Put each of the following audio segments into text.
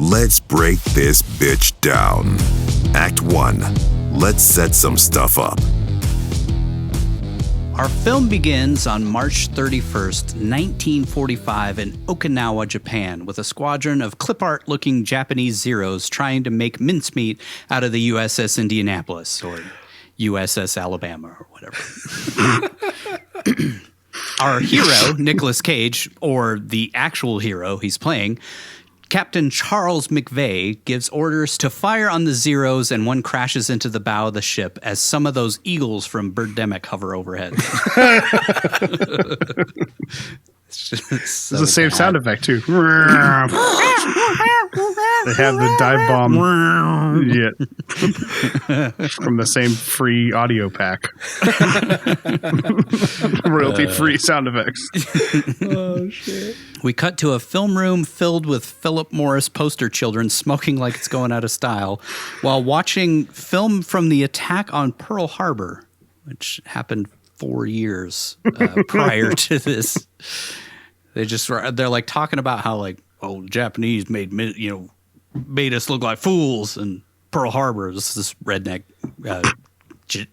Let's break this bitch down. Act 1. Let's set some stuff up. Our film begins on March 31st, 1945 in Okinawa, Japan, with a squadron of clip art-looking Japanese Zeros trying to make mincemeat out of the USS Indianapolis, or U.S.S. Alabama, or whatever. Our hero, Nicolas Cage, or the actual hero he's playing, Captain Charles McVeigh, gives orders to fire on the Zeros, and one crashes into the bow of the ship as some of those eagles from Birdemic hover overhead. It's the same sound effect, too. They have the dive bomb from the same free audio pack. Royalty-free sound effects. Oh, shit. We cut to a film room filled with Philip Morris poster children smoking like it's going out of style while watching film from the attack on Pearl Harbor, which happened 4 years prior to this. They're like talking about how like, oh, Japanese made us look like fools, and Pearl Harbor is this redneck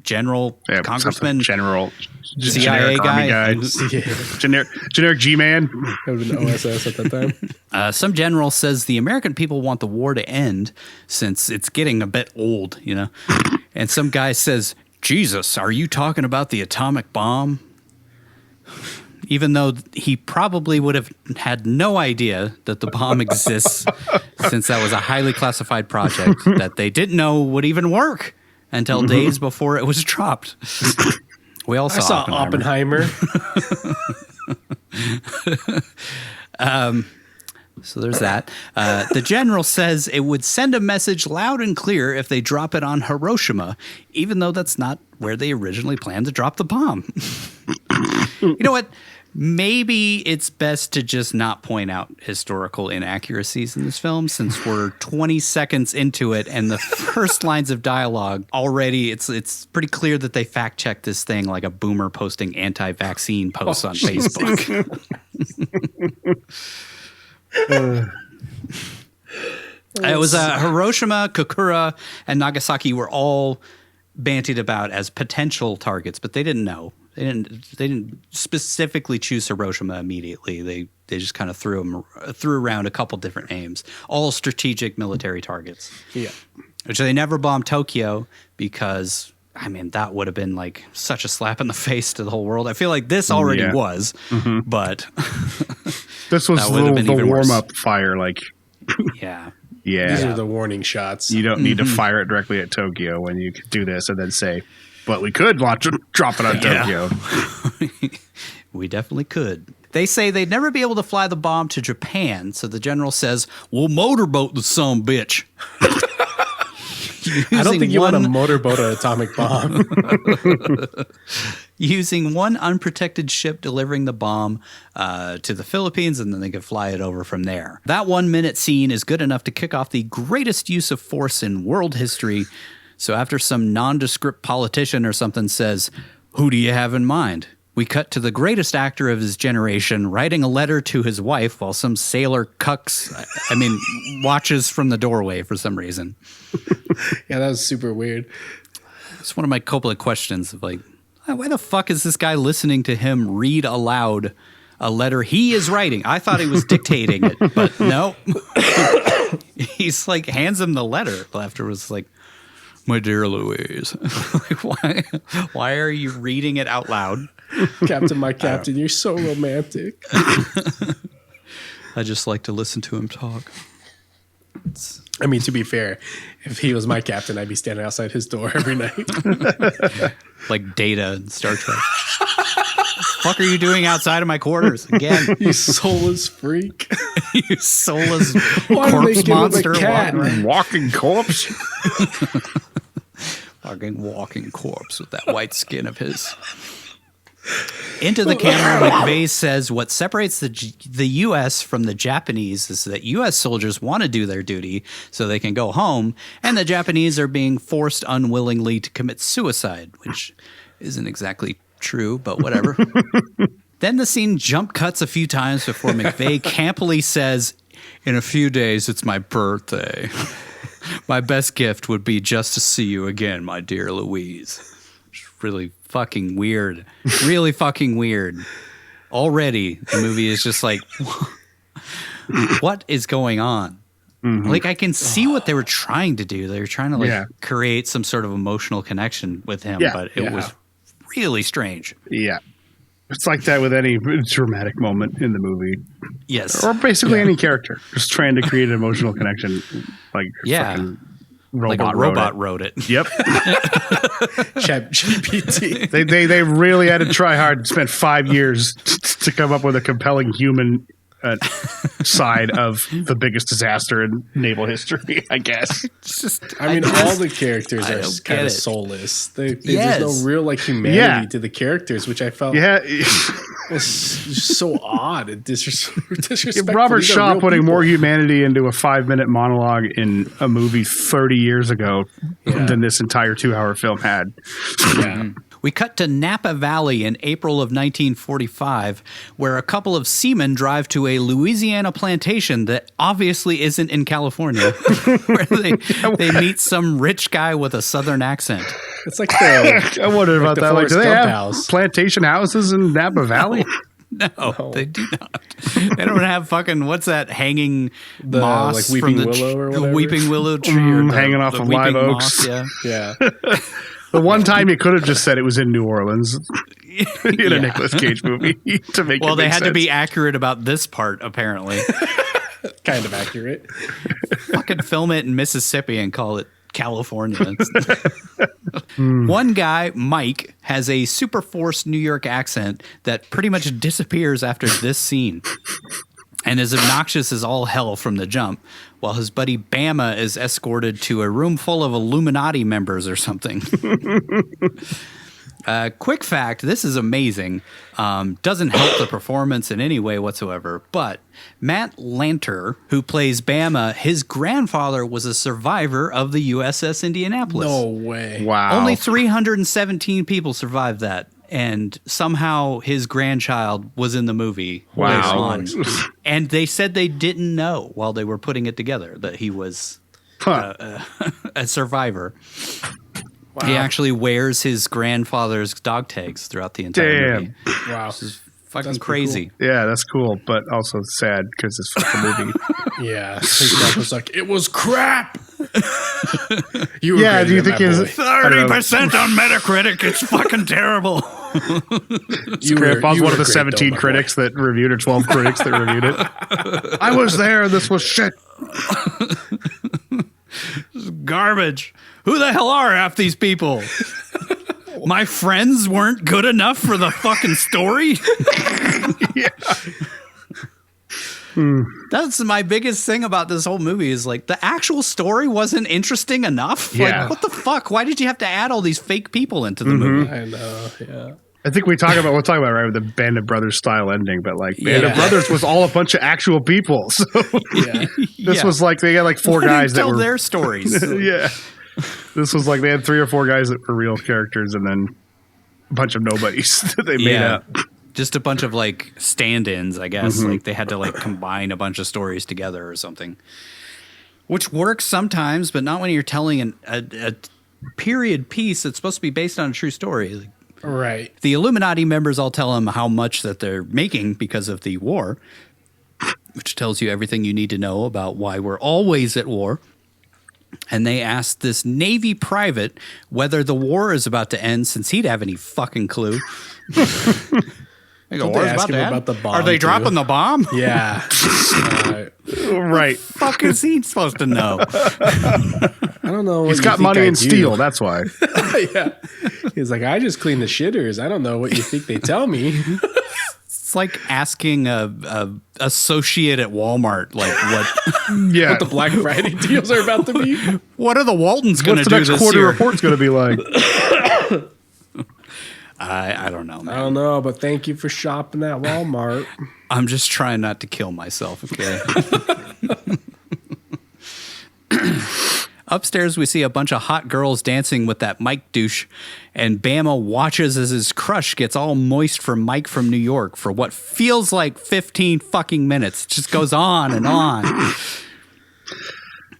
general, congressman, general, CIA guy, generic G-man. That would have been the U.S.S. at that time. Some general says the American people want the war to end since it's getting a bit old, And some guy says, Jesus, are you talking about the atomic bomb? Even though he probably would have had no idea that the bomb exists, since that was a highly classified project that they didn't know would even work until days before it was dropped. We all saw Oppenheimer. So there's that. The general says it would send a message loud and clear if they drop it on Hiroshima, even though that's not where they originally planned to drop the bomb. You know what? Maybe it's best to just not point out historical inaccuracies in this film, since we're 20 seconds into it and the first lines of dialogue already, it's pretty clear that they fact-checked this thing like a boomer posting anti-vaccine posts on Facebook. It was Hiroshima, Kokura, and Nagasaki were all bantied about as potential targets, but they didn't know. They didn't specifically choose Hiroshima immediately. They just kind of threw around a couple different names, all strategic military targets. Yeah, which they never bombed Tokyo because, I mean, that would have been like such a slap in the face to the whole world. I feel like this already was, but this was the warm-up fire. Like, yeah. These are the warning shots. You don't need to fire it directly at Tokyo when you could do this and then say, but we could drop it on Tokyo. We definitely could. They say they'd never be able to fly the bomb to Japan, so the general says, we'll motorboat the son bitch. I don't think you want to motorboat an atomic bomb. Using one unprotected ship delivering the bomb to the Philippines, and then they could fly it over from there. That 1 minute scene is good enough to kick off the greatest use of force in world history. So after some nondescript politician or something says, who do you have in mind? We cut to the greatest actor of his generation writing a letter to his wife while some sailor watches from the doorway for some reason. Yeah, that was super weird. It's one of my Coppola questions of like, why the fuck is this guy listening to him read aloud a letter he is writing? I thought he was dictating it, but no. He's like, hands him the letter afterwards, like, my dear Louise. Like, why are you reading it out loud? Captain, my captain, you're so romantic. I just like to listen to him talk. I mean, to be fair, if he was my captain, I'd be standing outside his door every night. Like Data in Star Trek. Fuck are you doing outside of my quarters again? You soulless freak. You soulless corpse monster. Walking corpse. Fucking walking corpse with that white skin of his. Into the camera, McVeigh says what separates the U.S. from the Japanese is that U.S. soldiers want to do their duty so they can go home, and the Japanese are being forced unwillingly to commit suicide, which isn't exactly true, but whatever. Then the scene jump cuts a few times before McVeigh campily says, In a few days, it's my birthday. My best gift would be just to see you again, my dear Louise. It's really fucking weird. Really fucking weird. Already, the movie is just like, what is going on? Mm-hmm. Like, I can see what they were trying to do. They were trying to create some sort of emotional connection with him, but it was really strange. Yeah. It's like that with any dramatic moment in the movie. Yes. Or basically any character. Just trying to create an emotional connection. Like, fucking robot wrote it. Yep. ChatGPT. They really had to try hard and spent 5 years to come up with a compelling human side of the biggest disaster in naval history, I guess. All the characters are kind of soulless. There's no real humanity to the characters, which I felt was so odd and disrespectful. Robert Shaw putting more humanity into a 5-minute monologue in a movie 30 years ago than this entire 2-hour film had. Yeah. We cut to Napa Valley in April of 1945, where a couple of seamen drive to a Louisiana plantation that obviously isn't in California, where they meet some rich guy with a southern accent. It's like I wondered about that. Forrest Do they have house. plantation houses in Napa Valley? No, they do not. They don't have fucking, what's that hanging moss weeping from willow or whatever? the weeping willow tree or hanging off the of live weeping oaks. moss, Yeah. The one time you could have just said it was in New Orleans in a Nicolas Cage movie to make well, it they make had sense. to be accurate about this part, apparently. Kind of accurate. Fucking film it in Mississippi and call it California. One guy, Mike, has a super forced New York accent that pretty much disappears after this scene and is obnoxious as all hell from the jump, while his buddy Bama is escorted to a room full of Illuminati members or something. Quick fact, this is amazing. Doesn't help the performance in any way whatsoever, but Matt Lanter, who plays Bama, his grandfather was a survivor of the USS Indianapolis. No way. Wow. Only 317 people survived that. And somehow his grandchild was in the movie. Wow. later on. And they said they didn't know while they were putting it together that he was a survivor. Wow. He actually wears his grandfather's dog tags throughout the entire movie. Wow. This is fucking crazy. Cool. Yeah, that's cool, but also sad because it's fucking movie. Yeah. His dad was like, it was crap. Do you think his 30% on Metacritic? It's fucking terrible. Grandpa's one of the 17 critics that reviewed it, 12 critics that reviewed it. I was there. This was shit. Garbage. Who the hell are half these people? My friends weren't good enough for the fucking story? That's my biggest thing about this whole movie is like the actual story wasn't interesting enough. Yeah. Like, what the fuck? Why did you have to add all these fake people into the movie? I know, yeah. I think we'll talk about right with the Band of Brothers style ending, but like Band of Brothers was all a bunch of actual people. So this was like they got like 4 guys that tell were their stories. Yeah. This was like they had 3 or 4 guys that were real characters and then a bunch of nobodies that they made up. Just a bunch of like stand-ins, I guess. Like they had to like combine a bunch of stories together or something. Which works sometimes, but not when you're telling a period piece that's supposed to be based on a true story. Like, right. the Illuminati members all tell them how much that they're making because of the war, which tells you everything you need to know about why we're always at war. And they asked this Navy private whether the war is about to end, since he'd have any fucking clue. They go, Don't they ask him about the bomb? Are they dropping the bomb? Yeah. Right. Fuck is he supposed to know? I don't know. He's got money and steel, that's why. Yeah. He's like, I just clean the shitters. I don't know what you think they tell me. It's like asking a associate at Walmart, like what the Black Friday deals are about to be. What are the Waltons going to do What's the next this quarter year? report's going to be like? I don't know, man. I don't know, but thank you for shopping at Walmart. I'm just trying not to kill myself, okay? Upstairs, we see a bunch of hot girls dancing with that Mike douche, and Bama watches as his crush gets all moist from Mike from New York for what feels like 15 fucking minutes. It just goes on and on.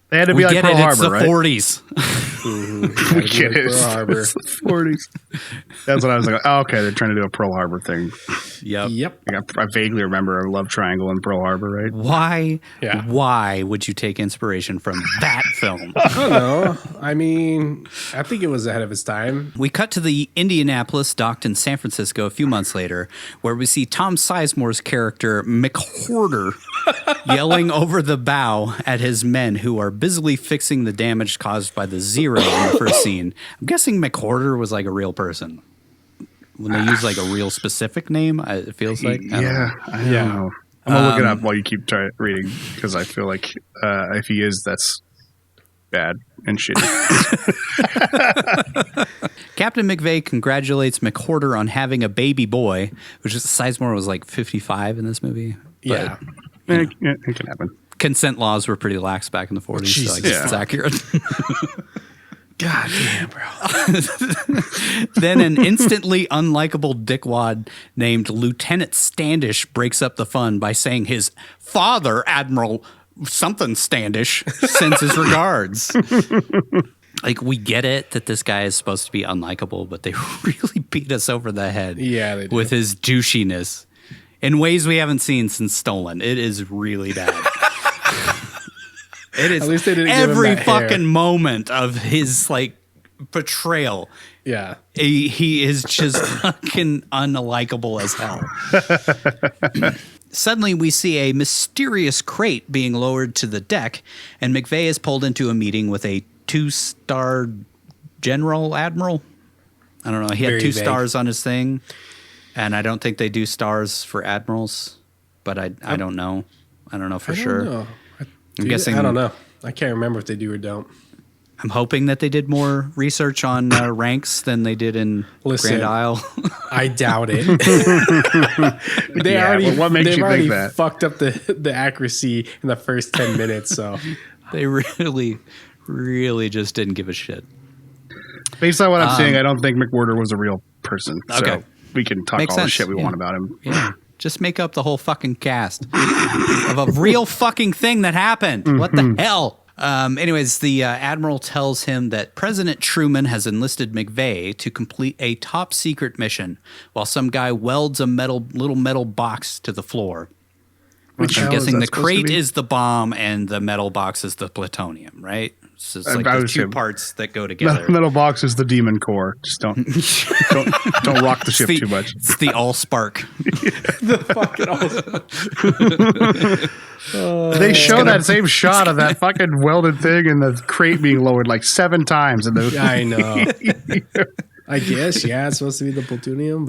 They had to be like Pearl Harbor, right? It's the 40s. We get it. Pearl Harbor. It's the 40s. That's what I was like. Oh, okay, they're trying to do a Pearl Harbor thing. Yep. I vaguely remember a love triangle in Pearl Harbor, right? Why? Yeah. Why would you take inspiration from that film? I don't know. I mean, I think it was ahead of its time. We cut to the Indianapolis docked in San Francisco a few months later, where we see Tom Sizemore's character, McHorder, yelling over the bow at his men who are busily fixing the damage caused by the Zero in the first scene. I'm guessing McHorder was like a real person. When they use like a real specific name, it feels like. I don't know. I'm going to look it up while you keep reading, because I feel like if he is, that's bad and shitty. Captain McVeigh congratulates McHorder on having a baby boy, which is Sizemore was like 55 in this movie. Yeah. It can happen. Consent laws were pretty lax back in the 40s, so I guess it's accurate. God damn, bro. Then an instantly unlikable dickwad named Lieutenant Standish breaks up the fun by saying his father, Admiral something Standish, sends his regards. Like, we get it that this guy is supposed to be unlikable, but they really beat us over the head with his douchiness in ways we haven't seen since Stolen. It is really bad. It is. At least they didn't every fucking moment of his like portrayal. Yeah, he is just fucking unlikable as hell. Suddenly, we see a mysterious crate being lowered to the deck, and McVeigh is pulled into a meeting with a 2-star admiral. I don't know. He had 2 stars on his thing, and I don't think they do stars for admirals, but I don't know. I don't know for sure. Know. I'm guessing. I don't know. I can't remember if they do or don't. I'm hoping that they did more research on ranks than they did in Grand Isle. I doubt it. What makes you think that? Fucked up the accuracy in the first 10 minutes. So they really just didn't give a shit. Based on what I'm seeing, I don't think McWhorter was a real person. Okay. So we can talk all the shit we want about him. Yeah. Just make up the whole fucking cast of a real fucking thing that happened. Mm-hmm. What the hell? Anyways, the admiral tells him that President Truman has enlisted McVeigh to complete a top secret mission while some guy welds a little metal box to the floor. Which I'm guessing the crate is the bomb and the metal box is the plutonium, right? So it's like the 2 parts that go together. Metal box is the demon core. Just don't rock the ship too much. It's the Allspark. The fucking Allspark. They show that same shot of that fucking welded thing and the crate being lowered like 7 times. I know. I guess, it's supposed to be the plutonium,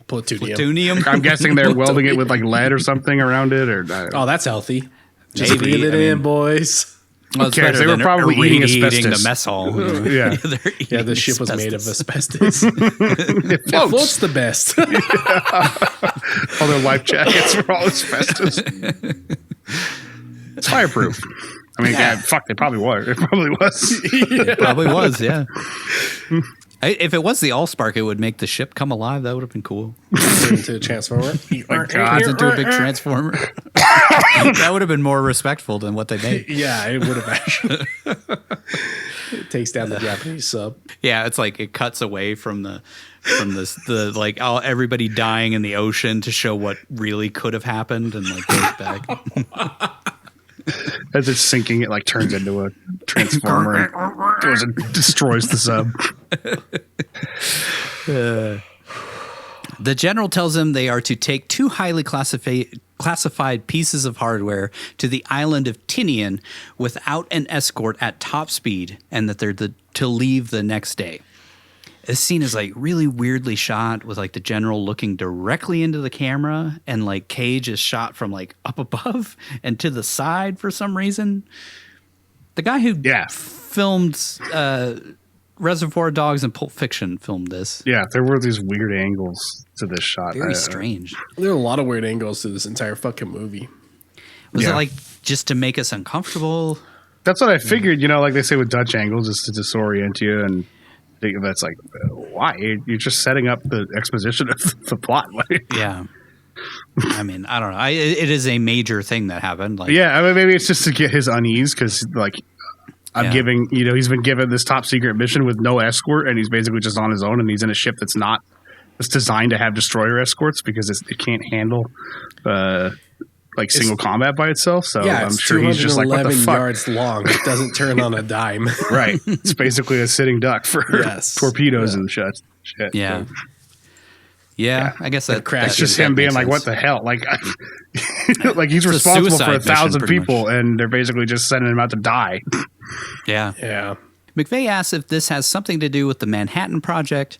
plutonium. I'm guessing they're welding it with like lead or something around it. Oh, that's healthy. Just breathe it in, boys. Well, who cares? They were probably eating asbestos. The mess hall. Yeah, the ship was made of asbestos. It floats the best. All their life jackets were all asbestos. It's fireproof. I mean, fuck, they probably were. It probably was. It probably was, yeah. If it was the Allspark, it would make the ship come alive. That would have been cool. Into a transformer. Turns into a big transformer. That would have been more respectful than what they made. Yeah, it would have actually. It takes down the Japanese sub. Yeah, it's like it cuts away from the like everybody dying in the ocean to show what really could have happened, and like goes back. As it's sinking, it like turns into a transformer and goes and destroys the sub. The general tells them they are to take 2 highly classified pieces of hardware to the island of Tinian without an escort at top speed, and that they're to leave the next day. This scene is like really weirdly shot with like the general looking directly into the camera, and like Cage is shot from like up above and to the side for some reason. The guy who filmed Reservoir Dogs and Pulp Fiction filmed this. Yeah, there were these weird angles to this shot. Very strange. There are a lot of weird angles to this entire fucking movie. Was it like just to make us uncomfortable? That's what I figured. You know, like they say with Dutch angles, is to disorient you, and that's like, why? You're just setting up the exposition of the plot. Yeah. I mean, I don't know. It is a major thing that happened. Like, yeah, I mean, maybe it's just to get his unease because, like, I'm giving, you know, he's been given this top secret mission with no escort, and he's basically just on his own, and he's in a ship that's designed to have destroyer escorts because it can't handle like single combat by itself. So I'm sure he's just like, what the fuck? Yards long. It doesn't turn on a dime. Right. It's basically a sitting duck for torpedoes and shit. Yeah. So. Yeah, I guess that it's just him being like, "What the hell?" Like, like he's responsible for 1,000 people, and they're basically just sending him out to die. Yeah. McVeigh asks if this has something to do with the Manhattan Project,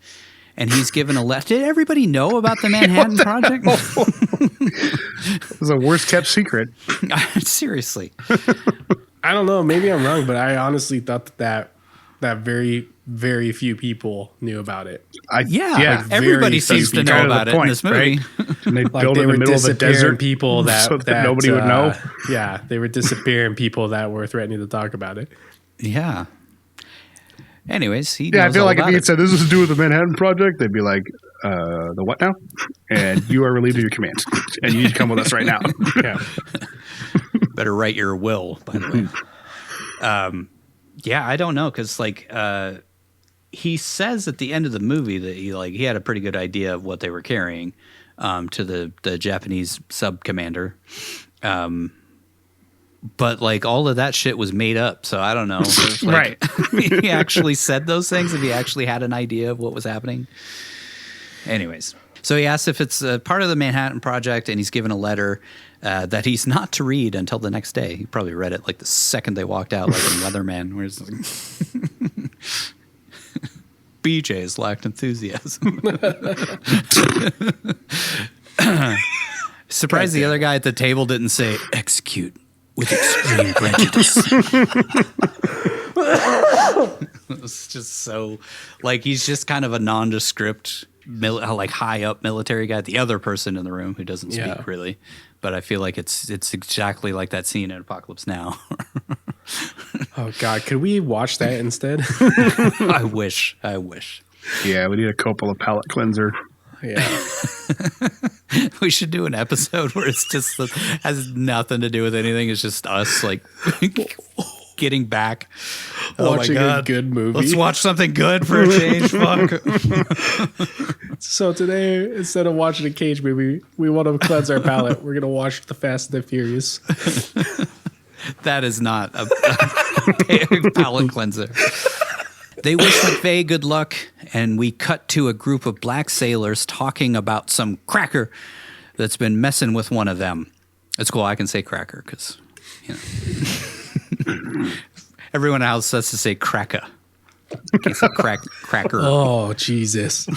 and he's given a letter. Did everybody know about the Manhattan Project? It was a worst kept secret. Seriously, I don't know. Maybe I'm wrong, but I honestly thought that very, very few people knew about it. Everybody seems to know about it in this movie. Right? And they built in the middle of the desert, people so that nobody would know. Yeah, they were disappearing people that were threatening to talk about it. Yeah. Anyways, I feel like if he had said this is to do with the Manhattan Project, they'd be like, the what now? And you are relieved of your command, and you need to come with us right now. Yeah. Better write your will, by the way. Yeah, I don't know, because like he says at the end of the movie that he had a pretty good idea of what they were carrying to the Japanese sub commander, but like all of that shit was made up. So I don't know, if, like, right? He actually said those things. If he actually had an idea of what was happening. Anyways, so he asks if it's part of the Manhattan Project, and he's given a letter that he's not to read until the next day. He probably read it like the second they walked out, like in Weatherman, where it's like, BJ's lacked enthusiasm. Surprised the other guy at the table didn't say execute with extreme prejudice. It's just so like he's just kind of a nondescript, like high up military guy. The other person in the room who doesn't speak really. But I feel like it's exactly like that scene in Apocalypse Now. Oh God, could we watch that instead? I wish. Yeah, we need a Coppola palate cleanser. Yeah. We should do an episode where it's just has nothing to do with anything. It's just us like getting back. Watching a good movie. Let's watch something good for a change. Fuck. So today, instead of watching a Cage movie, we want to cleanse our palate. We're going to watch The Fast and the Furious. That is not a palate cleanser. They wish McVeigh good luck, and we cut to a group of black sailors talking about some cracker that's been messing with one of them. It's cool. I can say cracker because, you know. Everyone else has to say cracker. I can't say cracker. Oh, Jesus.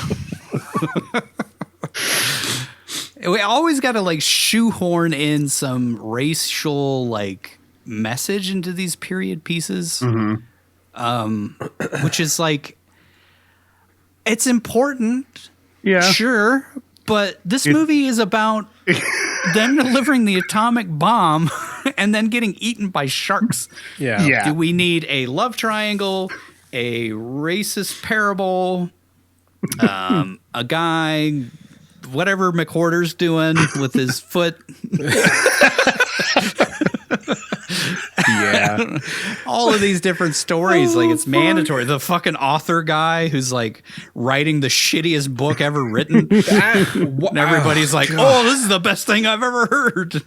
We always got to like shoehorn in some racial like message into these period pieces, which is like, it's important. Yeah. Sure. But this movie is about them delivering the atomic bomb and then getting eaten by sharks. Yeah. Do we need a love triangle, a racist parable, a guy, whatever McWhorter's doing with his foot? Yeah. All of these different stories, like it's mandatory. The fucking author guy who's like writing the shittiest book ever written. And everybody's like, oh, this is the best thing I've ever heard.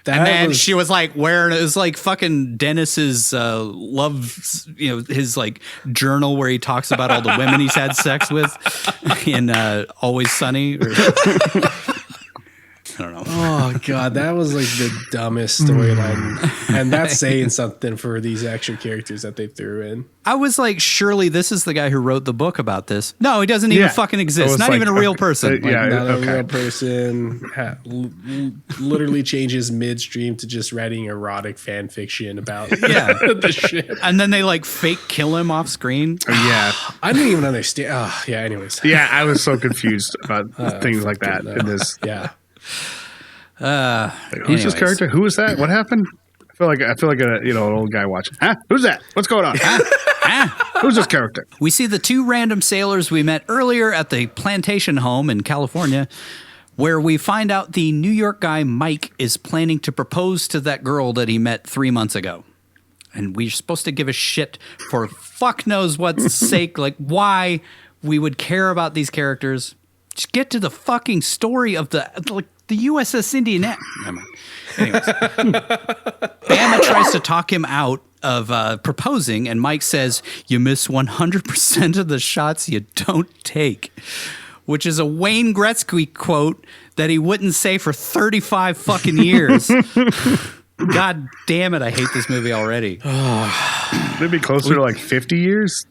And then she was like wearing, it was like fucking Dennis's love, you know, his like journal where he talks about all the women he's had sex with in Always Sunny. Or, I don't know. Oh God, that was like the dumbest storyline, and that's saying something for these extra characters that they threw in. I was like, surely this is the guy who wrote the book about this. No, he doesn't even fucking exist. Not like, even a real person. Not a real person. Literally changes midstream to just writing erotic fan fiction about the ship. And then they like fake kill him off screen. Yeah, I didn't even understand. Oh, yeah. Anyways, yeah, I was so confused about things like that in this. Yeah. Who's this character? Who was that? What happened? I feel like an old guy watching. Huh? Who's that? What's going on? Who's this character? We see the two random sailors we met earlier at the plantation home in California, where we find out the New York guy Mike is planning to propose to that girl that he met 3 months ago. And we're supposed to give a shit for fuck knows what's sake, like why we would care about these characters. Just get to the fucking story of the USS Indianapolis. Never mind. Anyways, Bama tries to talk him out of proposing, and Mike says, "You miss 100% of the shots you don't take," which is a Wayne Gretzky quote that he wouldn't say for 35 fucking years. God damn it, I hate this movie already. Maybe closer to like 50 years?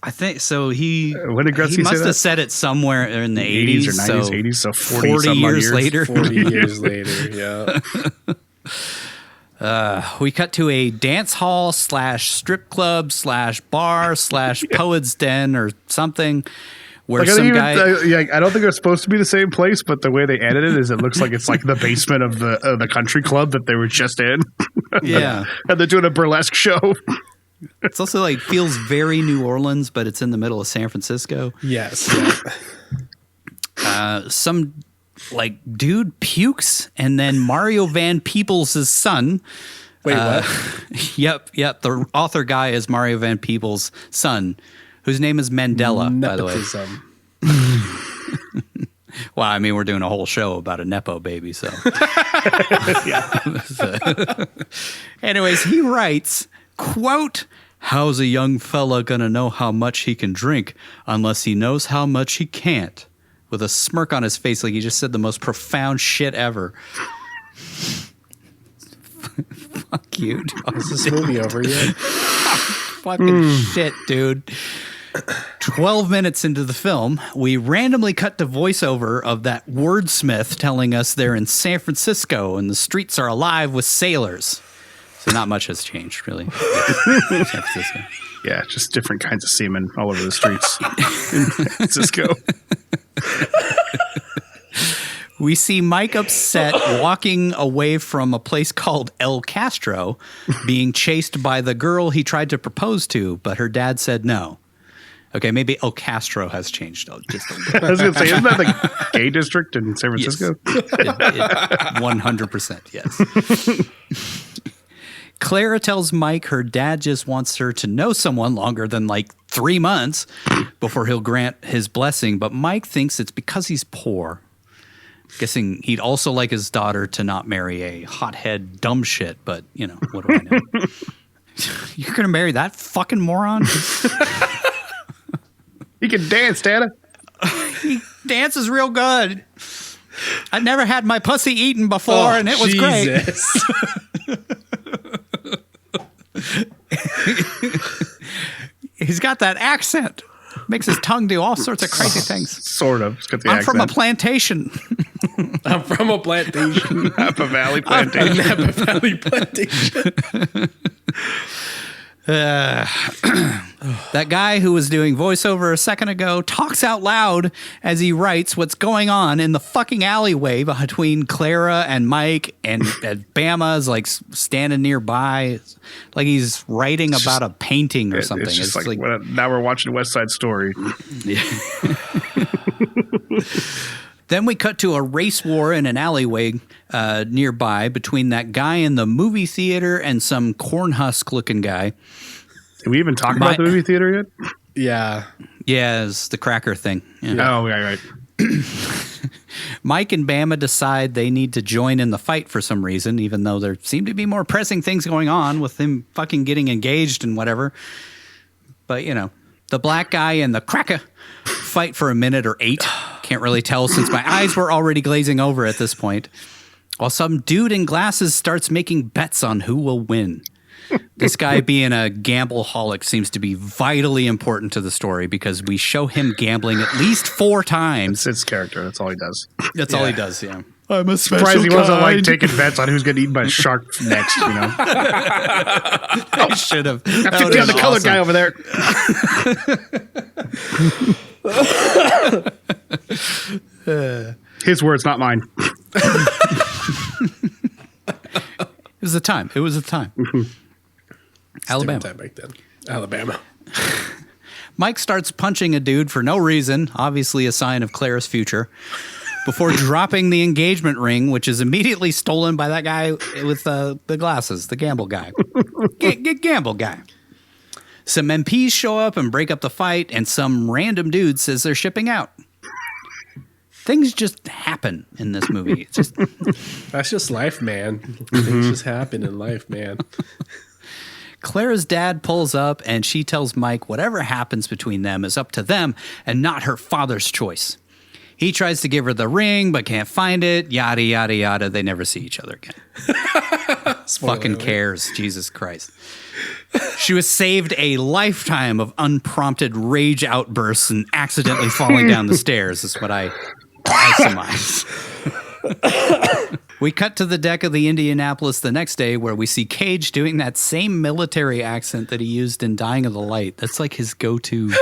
I think so. When did Gretzky he must say have said it somewhere in the 80s or 90s, so 80s, so 40 years later. 40 years later, yeah. We cut to a dance hall / strip club / bar / poet's den or something where some guy... I don't think it's supposed to be the same place, but the way they edited it is it looks like it's like the basement of the country club that they were just in. Yeah. And they're doing a burlesque show. It's also like feels very New Orleans, but it's in the middle of San Francisco. Yes. Some like dude pukes, and then Mario Van Peebles' son. Wait, what? Yep. The author guy is Mario Van Peebles' son, whose name is Mandela, by the way. Well, I mean, we're doing a whole show about a Nepo baby, so. Anyways, he writes, quote, "How's a young fella gonna know how much he can drink unless he knows how much he can't?" With a smirk on his face, like he just said the most profound shit ever. Fuck you, dog. Is this movie over yet? Fucking shit, dude. 12 minutes into the film, we randomly cut to voiceover of that wordsmith telling us they're in San Francisco and the streets are alive with sailors. So not much has changed, really. San Francisco. Yeah, just different kinds of semen all over the streets in San Francisco. We see Mike upset walking away from a place called El Castro, being chased by the girl he tried to propose to, but her dad said no. Okay, maybe El Castro has changed. Just a little. I was going to say, isn't that the gay district in San Francisco? Yes. 100%, yes. Clara tells Mike her dad just wants her to know someone longer than like 3 months before he'll grant his blessing, but Mike thinks it's because he's poor. Guessing he'd also like his daughter to not marry a hothead dumb shit, but, you know, what do I know? You're going to marry that fucking moron? He can dance, Dada. He dances real good. I never had my pussy eaten before, and it was Jesus. Great. He's got that accent. Makes his tongue do all sorts of crazy things. Sort of. I'm from a plantation. I'm from a plantation. Napa Valley plantation. Napa Valley plantation. That guy who was doing voiceover a second ago talks out loud as he writes what's going on in the fucking alleyway between Clara and Mike, and Bama's like standing nearby, like he's writing about a painting or something. It's just like now we're watching West Side Story. Then we cut to a race war in an alleyway nearby between that guy in the movie theater and some cornhusk-looking guy. Did we even talk about the movie theater yet? Yeah. Yeah, it's the cracker thing. Yeah. Oh, right. Mike and Bama decide they need to join in the fight for some reason, even though there seem to be more pressing things going on with him fucking getting engaged and whatever. But, you know, the black guy and the cracker fight for a minute or 8. Can't really tell since my eyes were already glazing over at this point. While some dude in glasses starts making bets on who will win. This guy being a gamble-holic seems to be vitally important to the story because we show him gambling at least 4 times. It's his character. That's all he does. That's all he does, yeah. I'm a surprised he wasn't like taking bets on who's going to eat by a shark next, you know. I should have. 50 on the colored guy over there. His His words, not mine. was a time. It was a time. Alabama. Time back then. Alabama. Mike starts punching a dude for no reason, obviously a sign of Clara's future, before dropping the engagement ring, which is immediately stolen by that guy with the glasses, the gamble guy. Gamble guy. Some MPs show up and break up the fight, and some random dude says they're shipping out. Things just happen in this movie. It's just that's just life, man. Things just happen in life, man. Clara's dad pulls up and she tells Mike whatever happens between them is up to them and not her father's choice. He tries to give her the ring but can't find it. Yada, yada, yada. They never see each other again. Fucking cares. Jesus Christ. She was saved a lifetime of unprompted rage outbursts and accidentally falling down the stairs is what I surmise. We cut to the deck of the Indianapolis the next day where we see Cage doing that same military accent that he used in Dying of the Light. That's like his go-to.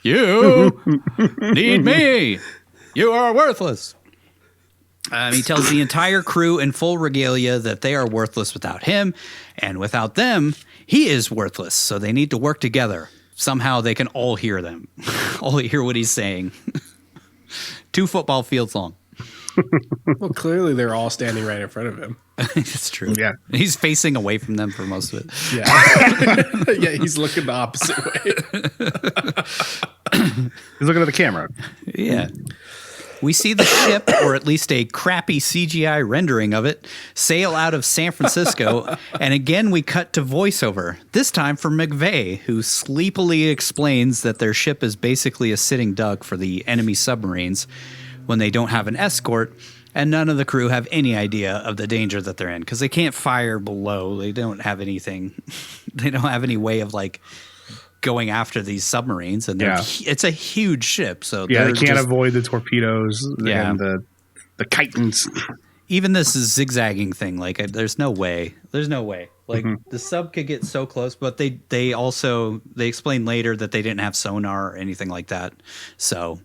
You need me. You are worthless. He tells the entire crew in full regalia that they are worthless without him, and without them, he is worthless. So they need to work together. Somehow they can all hear them. All hear what he's saying. 2 football fields long. Well, clearly they're all standing right in front of him. It's true. Yeah. He's facing away from them for most of it. Yeah. Yeah, he's looking the opposite way. He's looking at the camera. Yeah. We see the ship, or at least a crappy CGI rendering of it, sail out of San Francisco, and again we cut to voiceover, this time from McVeigh, who sleepily explains that their ship is basically a sitting duck for the enemy submarines when they don't have an escort, and none of the crew have any idea of the danger that they're in, because they can't fire below. They don't have anything. They don't have any way of, like, going after these submarines, and it's a huge ship, so they can't avoid the torpedoes and the kitons. Even this is zigzagging thing, like there's no way. Like the sub could get so close, but they explain later that they didn't have sonar or anything like that. So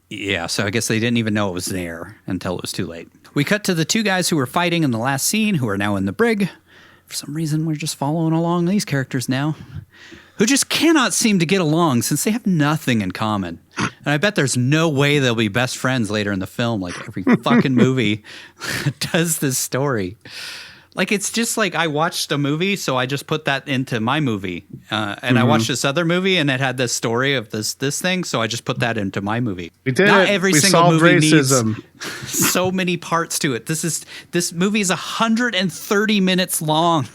yeah, so I guess they didn't even know it was there until it was too late. We cut to the 2 guys who were fighting in the last scene, who are now in the brig. For some reason, we're just following along these characters now, who just cannot seem to get along since they have nothing in common. And I bet there's no way they'll be best friends later in the film, like every fucking movie does this story. Like, it's just like I watched a movie, so I just put that into my movie. And I watched this other movie, and it had this story of this thing, so I just put that into my movie. We did Not it. every we single movie racism. needs so many parts to it. This movie is 130 minutes long.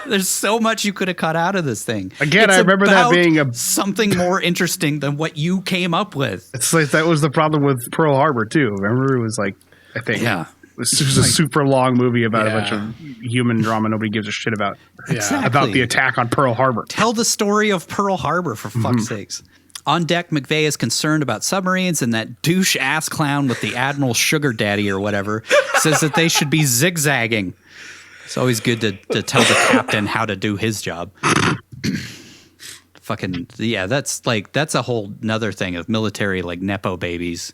There's so much you could have cut out of this thing. Again, I remember that being something more interesting than what you came up with. It's like that was the problem with Pearl Harbor too. Remember, it was like, I think, it was a super long movie about a bunch of human drama nobody gives a shit about. Exactly. About the attack on Pearl Harbor. Tell the story of Pearl Harbor, for fuck's sakes. On deck, McVeigh is concerned about submarines, and that douche-ass clown with the Admiral Sugar Daddy or whatever says that they should be zigzagging. It's always good to tell the captain how to do his job. That's a whole nother thing of military, like, Nepo babies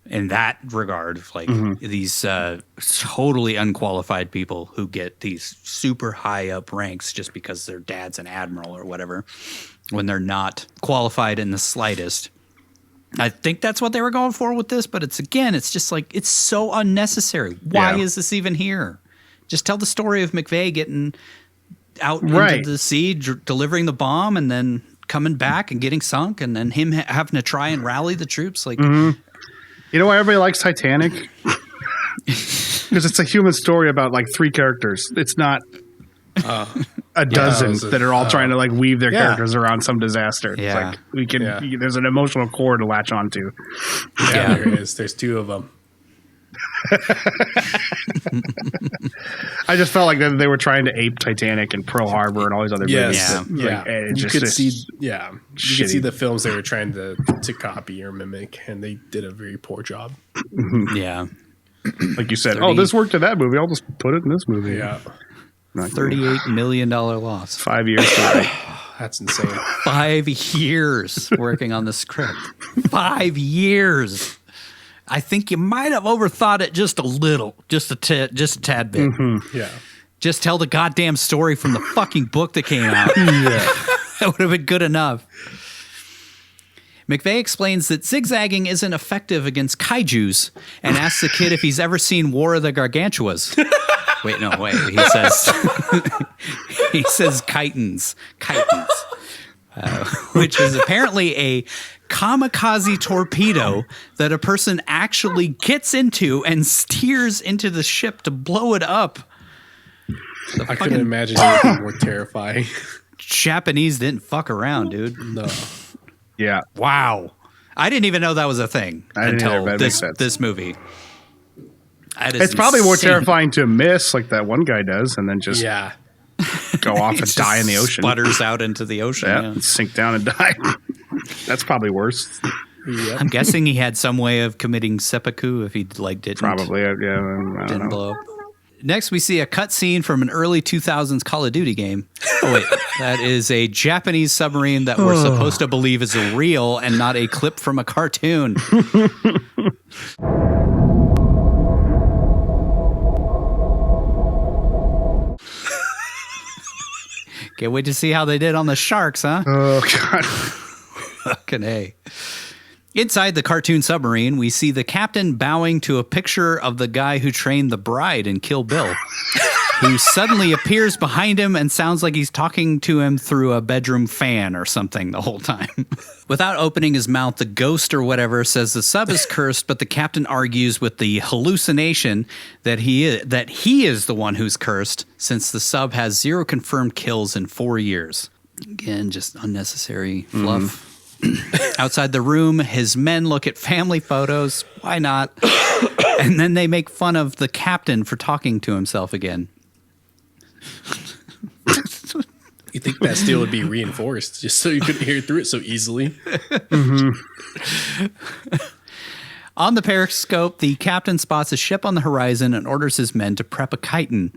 in that regard. Like, these totally unqualified people who get these super high up ranks just because their dad's an admiral or whatever, when they're not qualified in the slightest. I think that's what they were going for with this, but it's just like, it's so unnecessary. Why is this even here? Just tell the story of McVeigh getting out into the sea, delivering the bomb, and then coming back and getting sunk, and then him having to try and rally the troops. Like, you know why everybody likes Titanic? Because it's a human story about like 3 characters. It's not a dozen that are all trying to like weave their characters around some disaster. It's like we can. There's an emotional core to latch onto. Yeah, there is. There's 2 of them. I just felt like they were trying to ape Titanic and Pearl Harbor and all these other movies. You could see the films they were trying to copy or mimic, and they did a very poor job. Yeah, like you said, this worked in that movie. I'll just put it in this movie. Yeah, $38 million loss. 5 years. That's insane. 5 years working on the script. 5 years. I think you might have overthought it just a little, just a tad bit. Mm-hmm. Yeah. Just tell the goddamn story from the fucking book that came out. That would have been good enough. McVeigh explains that zigzagging isn't effective against kaijus and asks the kid if he's ever seen War of the Gargantuas. Wait, he says chitons, which is apparently a kamikaze torpedo that a person actually gets into and steers into the ship to blow it up. I couldn't imagine anything more terrifying. Japanese didn't fuck around, dude. No. Yeah. Wow. I didn't even know that was a thing until this movie. It's probably more terrifying to miss like that one guy does and then just go off and die in the ocean. Sputters out into the ocean. Yeah. Sink down and die. That's probably worse. Yep. I'm guessing he had some way of committing seppuku if he didn't. Probably, I don't know. Blow up. Next, we see a cutscene from an early 2000s Call of Duty game. Oh, wait. That is a Japanese submarine that we're supposed to believe is real and not a clip from a cartoon. Can't wait to see how they did on the sharks, huh? Oh, God. Fucking A. Inside the cartoon submarine, we see the captain bowing to a picture of the guy who trained the bride in Kill Bill, who suddenly appears behind him and sounds like he's talking to him through a bedroom fan or something the whole time. Without opening his mouth, the ghost or whatever says the sub is cursed, but the captain argues with the hallucination that he is the one who's cursed, since the sub has 0 confirmed kills in 4 years. Again, just unnecessary fluff. Outside the room, his men look at family photos. Why not? And then they make fun of the captain for talking to himself again. You think that steel would be reinforced just so you couldn't hear through it so easily? Mm-hmm. On the periscope, the captain spots a ship on the horizon and orders his men to prep a chiton.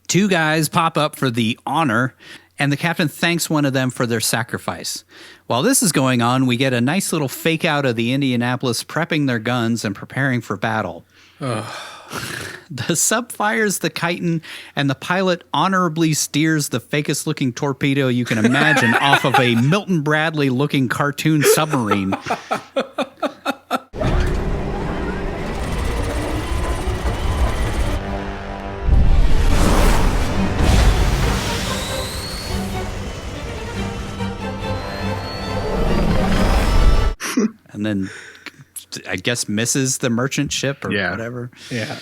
2 guys pop up for the honor, and the captain thanks one of them for their sacrifice. While this is going on, we get a nice little fake out of the Indianapolis prepping their guns and preparing for battle. The sub fires the chiton, and the pilot honorably steers the fakest looking torpedo you can imagine off of a Milton Bradley looking cartoon submarine. And then I guess misses the merchant ship or whatever. Yeah.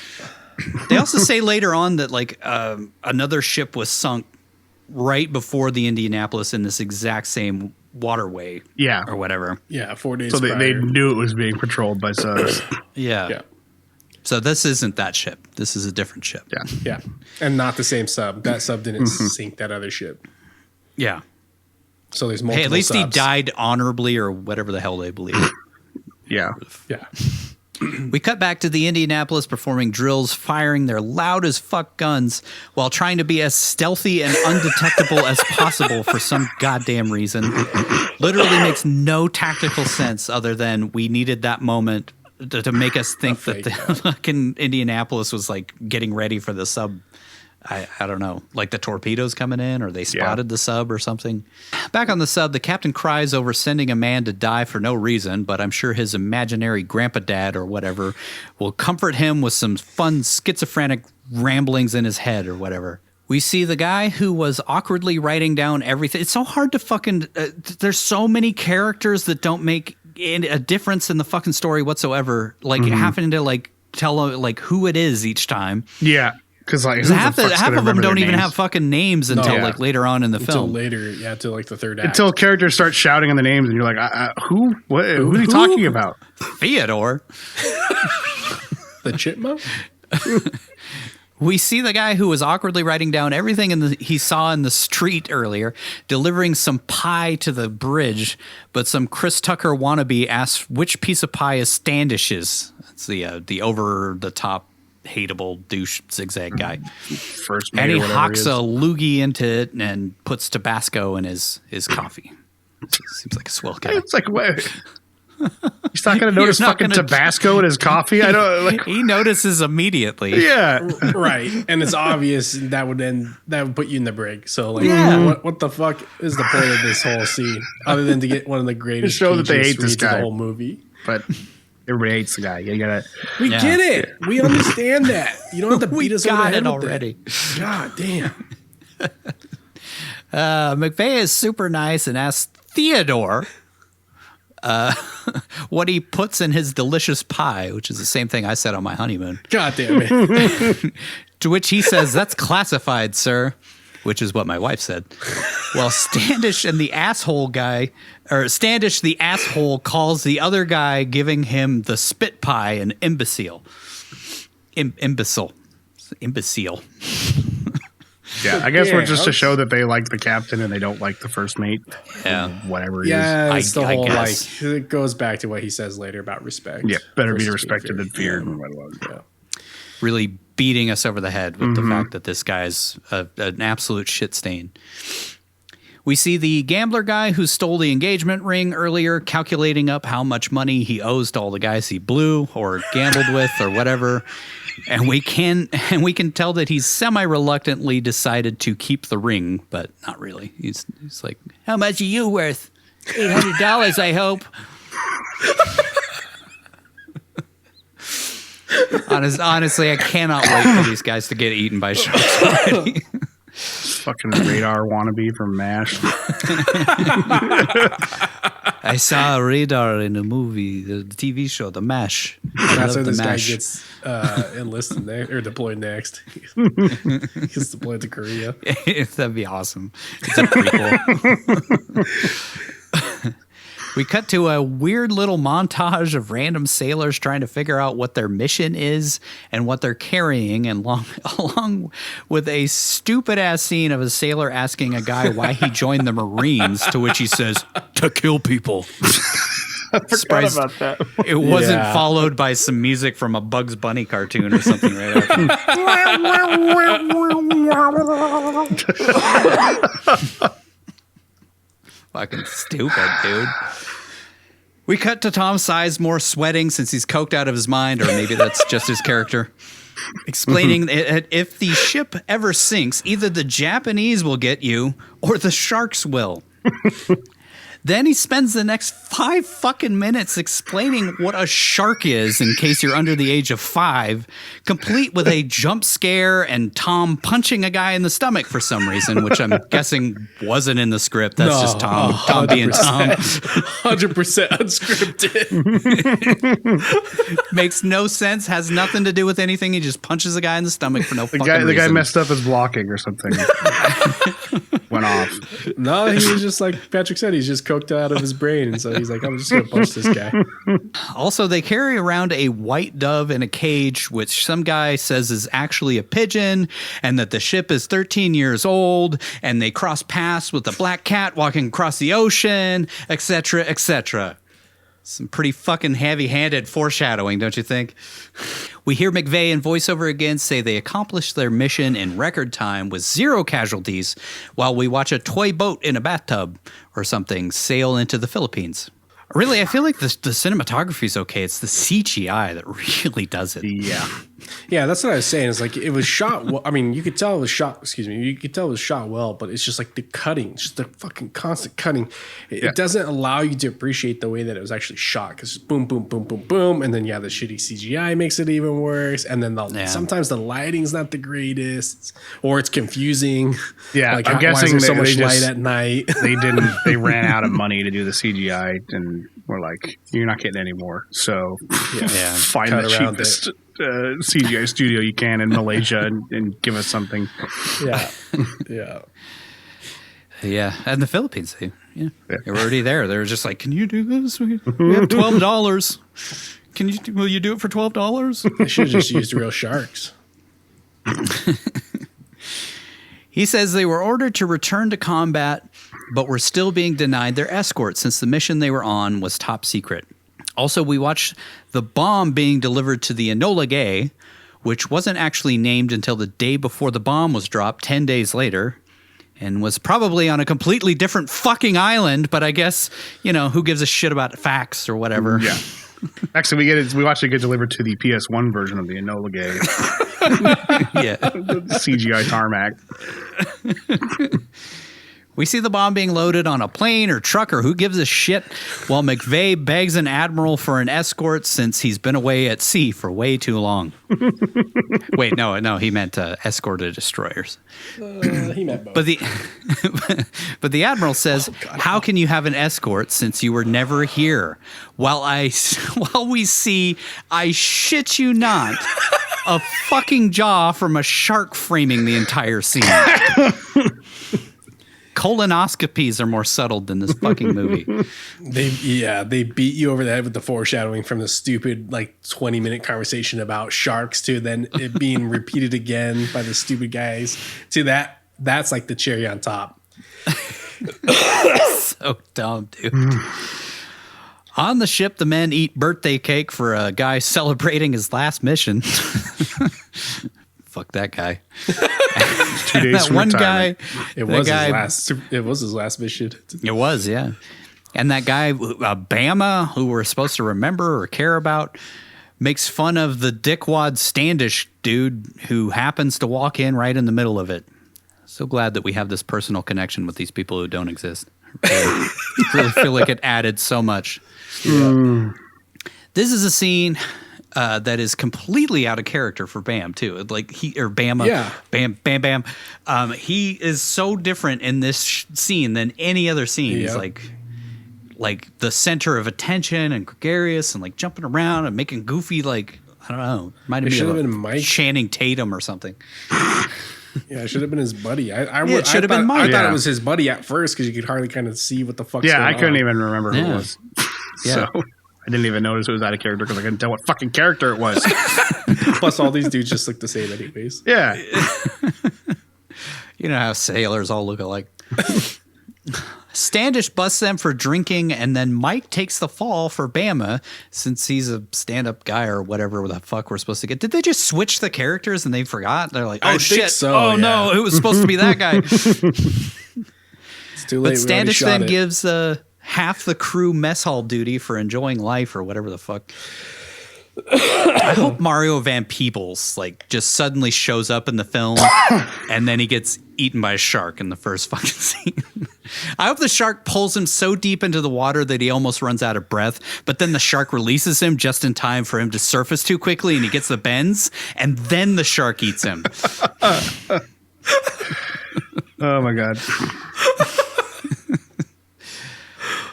They also say later on that like another ship was sunk right before the Indianapolis in this exact same waterway. Yeah. Or whatever. Yeah, 4 days So they knew it was being patrolled by subs. Yeah. So this isn't that ship. This is a different ship. Yeah. And not the same sub. That sub didn't sink that other ship. Yeah. So there's multiple Hey, at least subs. he died honorably or whatever the hell they believe. Yeah. We cut back to the Indianapolis performing drills, firing their loud as fuck guns while trying to be as stealthy and undetectable as possible for some goddamn reason. Literally makes no tactical sense other than we needed that moment to make us think that the fucking Indianapolis was like getting ready for the sub. I don't know, like the torpedoes coming in or they spotted the sub or something. Back on the sub, the captain cries over sending a man to die for no reason, but I'm sure his imaginary grandpa dad or whatever will comfort him with some fun schizophrenic ramblings in his head or whatever. We see the guy who was awkwardly writing down everything. It's so hard to fucking... there's so many characters that don't make a difference in the fucking story whatsoever. Like having to like tell like who it is each time. Yeah. Because like half of them don't even have fucking names until like later on in the film. Until later, until like the third act. Until characters start shouting on the names, and you're like, who? What? Who are you talking about? Theodore, the chipmunk. We see the guy who was awkwardly writing down everything he saw in the street earlier, delivering some pie to the bridge, but some Chris Tucker wannabe asks which piece of pie is Standish's. It's the over the top hateable douche zigzag guy. First mate and he or hocks a loogie into it and puts Tabasco in his coffee. Seems like a swell guy. It's like, wait. He's not going to notice fucking Tabasco in his coffee. I don't. Like, he notices immediately. Yeah, right. And it's obvious that would put you in the brig. So like, what the fuck is the point of this whole scene other than to get one of the greatest show that they hate this guy the whole movie? But everybody hates the guy. You gotta. We get it. We understand that. You don't have to beat us over the head already. God damn. McVeigh is super nice and asks Theodore what he puts in his delicious pie, which is the same thing I said on my honeymoon. God damn it. To which he says, "That's classified, sir," which is what my wife said. Well, Standish the asshole, calls the other guy giving him the spit pie an imbecile. Imbecile. Yeah, I guess we're just to show that they like the captain and they don't like the first mate. Yeah. Whatever it is. Yeah, it's the whole, like, it goes back to what he says later about respect. Yeah, better be respected than feared. Yeah. Really beating us over the head with the fact that this guy's an absolute shit stain. We see the gambler guy who stole the engagement ring earlier calculating up how much money he owes to all the guys he blew or gambled with or whatever. And we can tell that he's semi-reluctantly decided to keep the ring, but not really. He's like, "How much are you worth? $800, I hope." Honestly, I cannot wait for these guys to get eaten by sharks already. Fucking radar wannabe from MASH. I saw a radar in a movie, the TV show, The MASH. That's where this guy gets enlisted or deployed next. He gets deployed to Korea. That'd be awesome. It's a prequel. We cut to a weird little montage of random sailors trying to figure out what their mission is and what they're carrying, and along with a stupid-ass scene of a sailor asking a guy why he joined the Marines, to which he says, "To kill people." I forgot about that. It wasn't followed by some music from a Bugs Bunny cartoon or something right after. Fucking stupid, dude. We cut to Tom Sizemore sweating since he's coked out of his mind, or maybe that's just his character, explaining that if the ship ever sinks, either the Japanese will get you or the sharks will. Then he spends the next 5 fucking minutes explaining what a shark is in case you're under the age of 5, complete with a jump scare and Tom punching a guy in the stomach for some reason, which I'm guessing wasn't in the script. That's just Tom. Tom being Tom. 100% unscripted. Makes no sense. Has nothing to do with anything. He just punches a guy in the stomach for no fucking reason. The guy messed up his blocking or something. Went off. No, he was just like Patrick said, he's just coked out of his brain, and so he's like, I'm just gonna punch this guy. Also, they carry around a white dove in a cage, which some guy says is actually a pigeon, and that the ship is 13 years old, and they cross paths with a black cat walking across the ocean, etc., etc. Some pretty fucking heavy-handed foreshadowing, don't you think? We hear McVeigh in voiceover again say they accomplished their mission in record time with 0 casualties, while we watch a toy boat in a bathtub or something sail into the Philippines. Really, I feel like the cinematography is okay. It's the CGI that really does it. Yeah, that's what I was saying. It's like it was shot. I mean, you could tell it was shot. Excuse me. You could tell it was shot well, but it's just like the cutting, just the fucking constant cutting. It doesn't allow you to appreciate the way that it was actually shot, because boom, boom, boom, boom, boom, and then the shitty CGI makes it even worse. And then sometimes the lighting's not the greatest, or it's confusing. Yeah, like, I'm guessing there's so much light at night. They ran out of money to do the CGI, and we're like, you're not getting any more. So find the cheapest CGI studio you can in Malaysia and give us something. Yeah. And the Philippines, they were already there. They were just like, "Can you do this? We have $12. Will you do it for $12?" They should have just used real sharks. He says they were ordered to return to combat, but were still being denied their escort since the mission they were on was top secret. Also, we watched the bomb being delivered to the Enola Gay, which wasn't actually named until the day before the bomb was dropped 10 days later. and was probably on a completely different fucking island, but I guess, who gives a shit about facts or whatever. Yeah. Actually, we watched it get delivered to the PS1 version of the Enola Gay. Yeah. The CGI tarmac. We see the bomb being loaded on a plane or truck or who gives a shit, while McVeigh begs an admiral for an escort since he's been away at sea for way too long. Wait, no, he meant escorted destroyers. He meant both. But the admiral says, "How can you have an escort since you were never here?" While we see, I shit you not, a fucking jaw from a shark framing the entire scene. Colonoscopies are more subtle than this fucking movie. They beat you over the head with the foreshadowing from the stupid 20-minute conversation about sharks to then it being repeated again by the stupid guys to that's like the cherry on top. So dumb, dude. On the ship, the men eat birthday cake for a guy celebrating his last mission. Fuck that guy. 2 days That from one retirement. guy. It was his last mission. It was, yeah. And that guy, Bama, who we're supposed to remember or care about, makes fun of the dickwad Standish dude who happens to walk in right in the middle of it. So glad that we have this personal connection with these people who don't exist. Really feel like it added so much. Yeah. This is a scene that is completely out of character for Bam too. Bama, yeah. Bam. He is so different in this scene than any other scene. Yep. He's like the center of attention and gregarious and jumping around and making goofy I don't know. Reminded me of been Mike. Channing Tatum or something. Yeah, it should have been his buddy. It should have been Mike. I thought it was his buddy at first because you could hardly kind of see what the fuck's going on. I couldn't even remember who Yeah. it was. Yeah. So I didn't even notice it was out of character because I couldn't tell what fucking character it was. Plus, all these dudes just look the same anyways. Yeah. You know how sailors all look alike. Standish busts them for drinking, and then Mike takes the fall for Bama since he's a stand-up guy or whatever the fuck we're supposed to get. Did they just switch the characters and they forgot? They're like, oh, I think shit. so, Oh, yeah. no, it was supposed to be that guy. It's too late. But Standish then gives half the crew mess hall duty for enjoying life or whatever the fuck. I hope Mario Van Peebles just suddenly shows up in the film and then he gets eaten by a shark in the first fucking scene. I hope the shark pulls him so deep into the water that he almost runs out of breath, but then the shark releases him just in time for him to surface too quickly and he gets the bends, and then the shark eats him. Oh my God.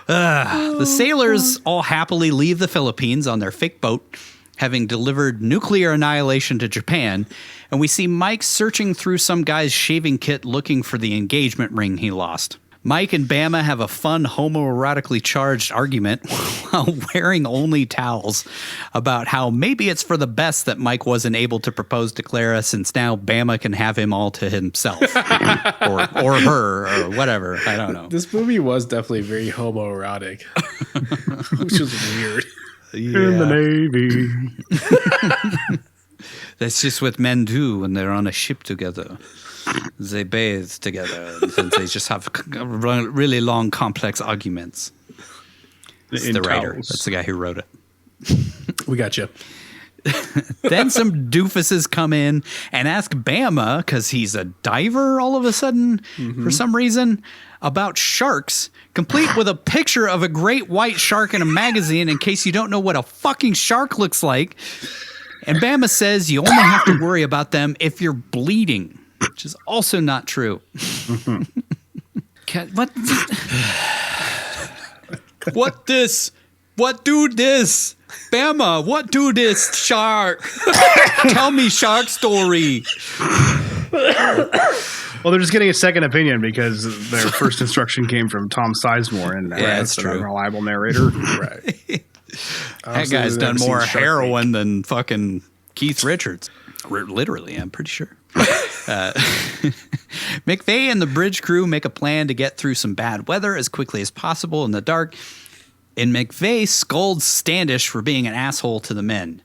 The sailors all happily leave the Philippines on their fake boat, having delivered nuclear annihilation to Japan, and we see Mike searching through some guy's shaving kit looking for the engagement ring he lost. Mike and Bama have a fun homoerotically charged argument while wearing only towels about how maybe it's for the best that Mike wasn't able to propose to Clara since now Bama can have him all to himself or her or whatever. I don't know. This movie was definitely very homoerotic, which was weird. In the Navy. That's just what men do when they're on a ship together. They bathe together and they just have really long, complex arguments. It's the writer. That's the guy who wrote it. We got you. Then some doofuses come in and ask Bama, because he's a diver all of a sudden for some reason, about sharks, complete with a picture of a great white shark in a magazine in case you don't know what a fucking shark looks like. And Bama says you only have to worry about them if you're bleeding, which is also not true. What this? What do this? Bama, what do this shark? Tell me shark story. Well, they're just getting a second opinion because their first instruction came from Tom Sizemore, and that's an true. unreliable narrator. Right. That guy's done more heroin than fucking Keith Richards. Literally, I'm pretty sure. McVeigh and the bridge crew make a plan to get through some bad weather as quickly as possible in the dark, and McVeigh scolds Standish for being an asshole to the men.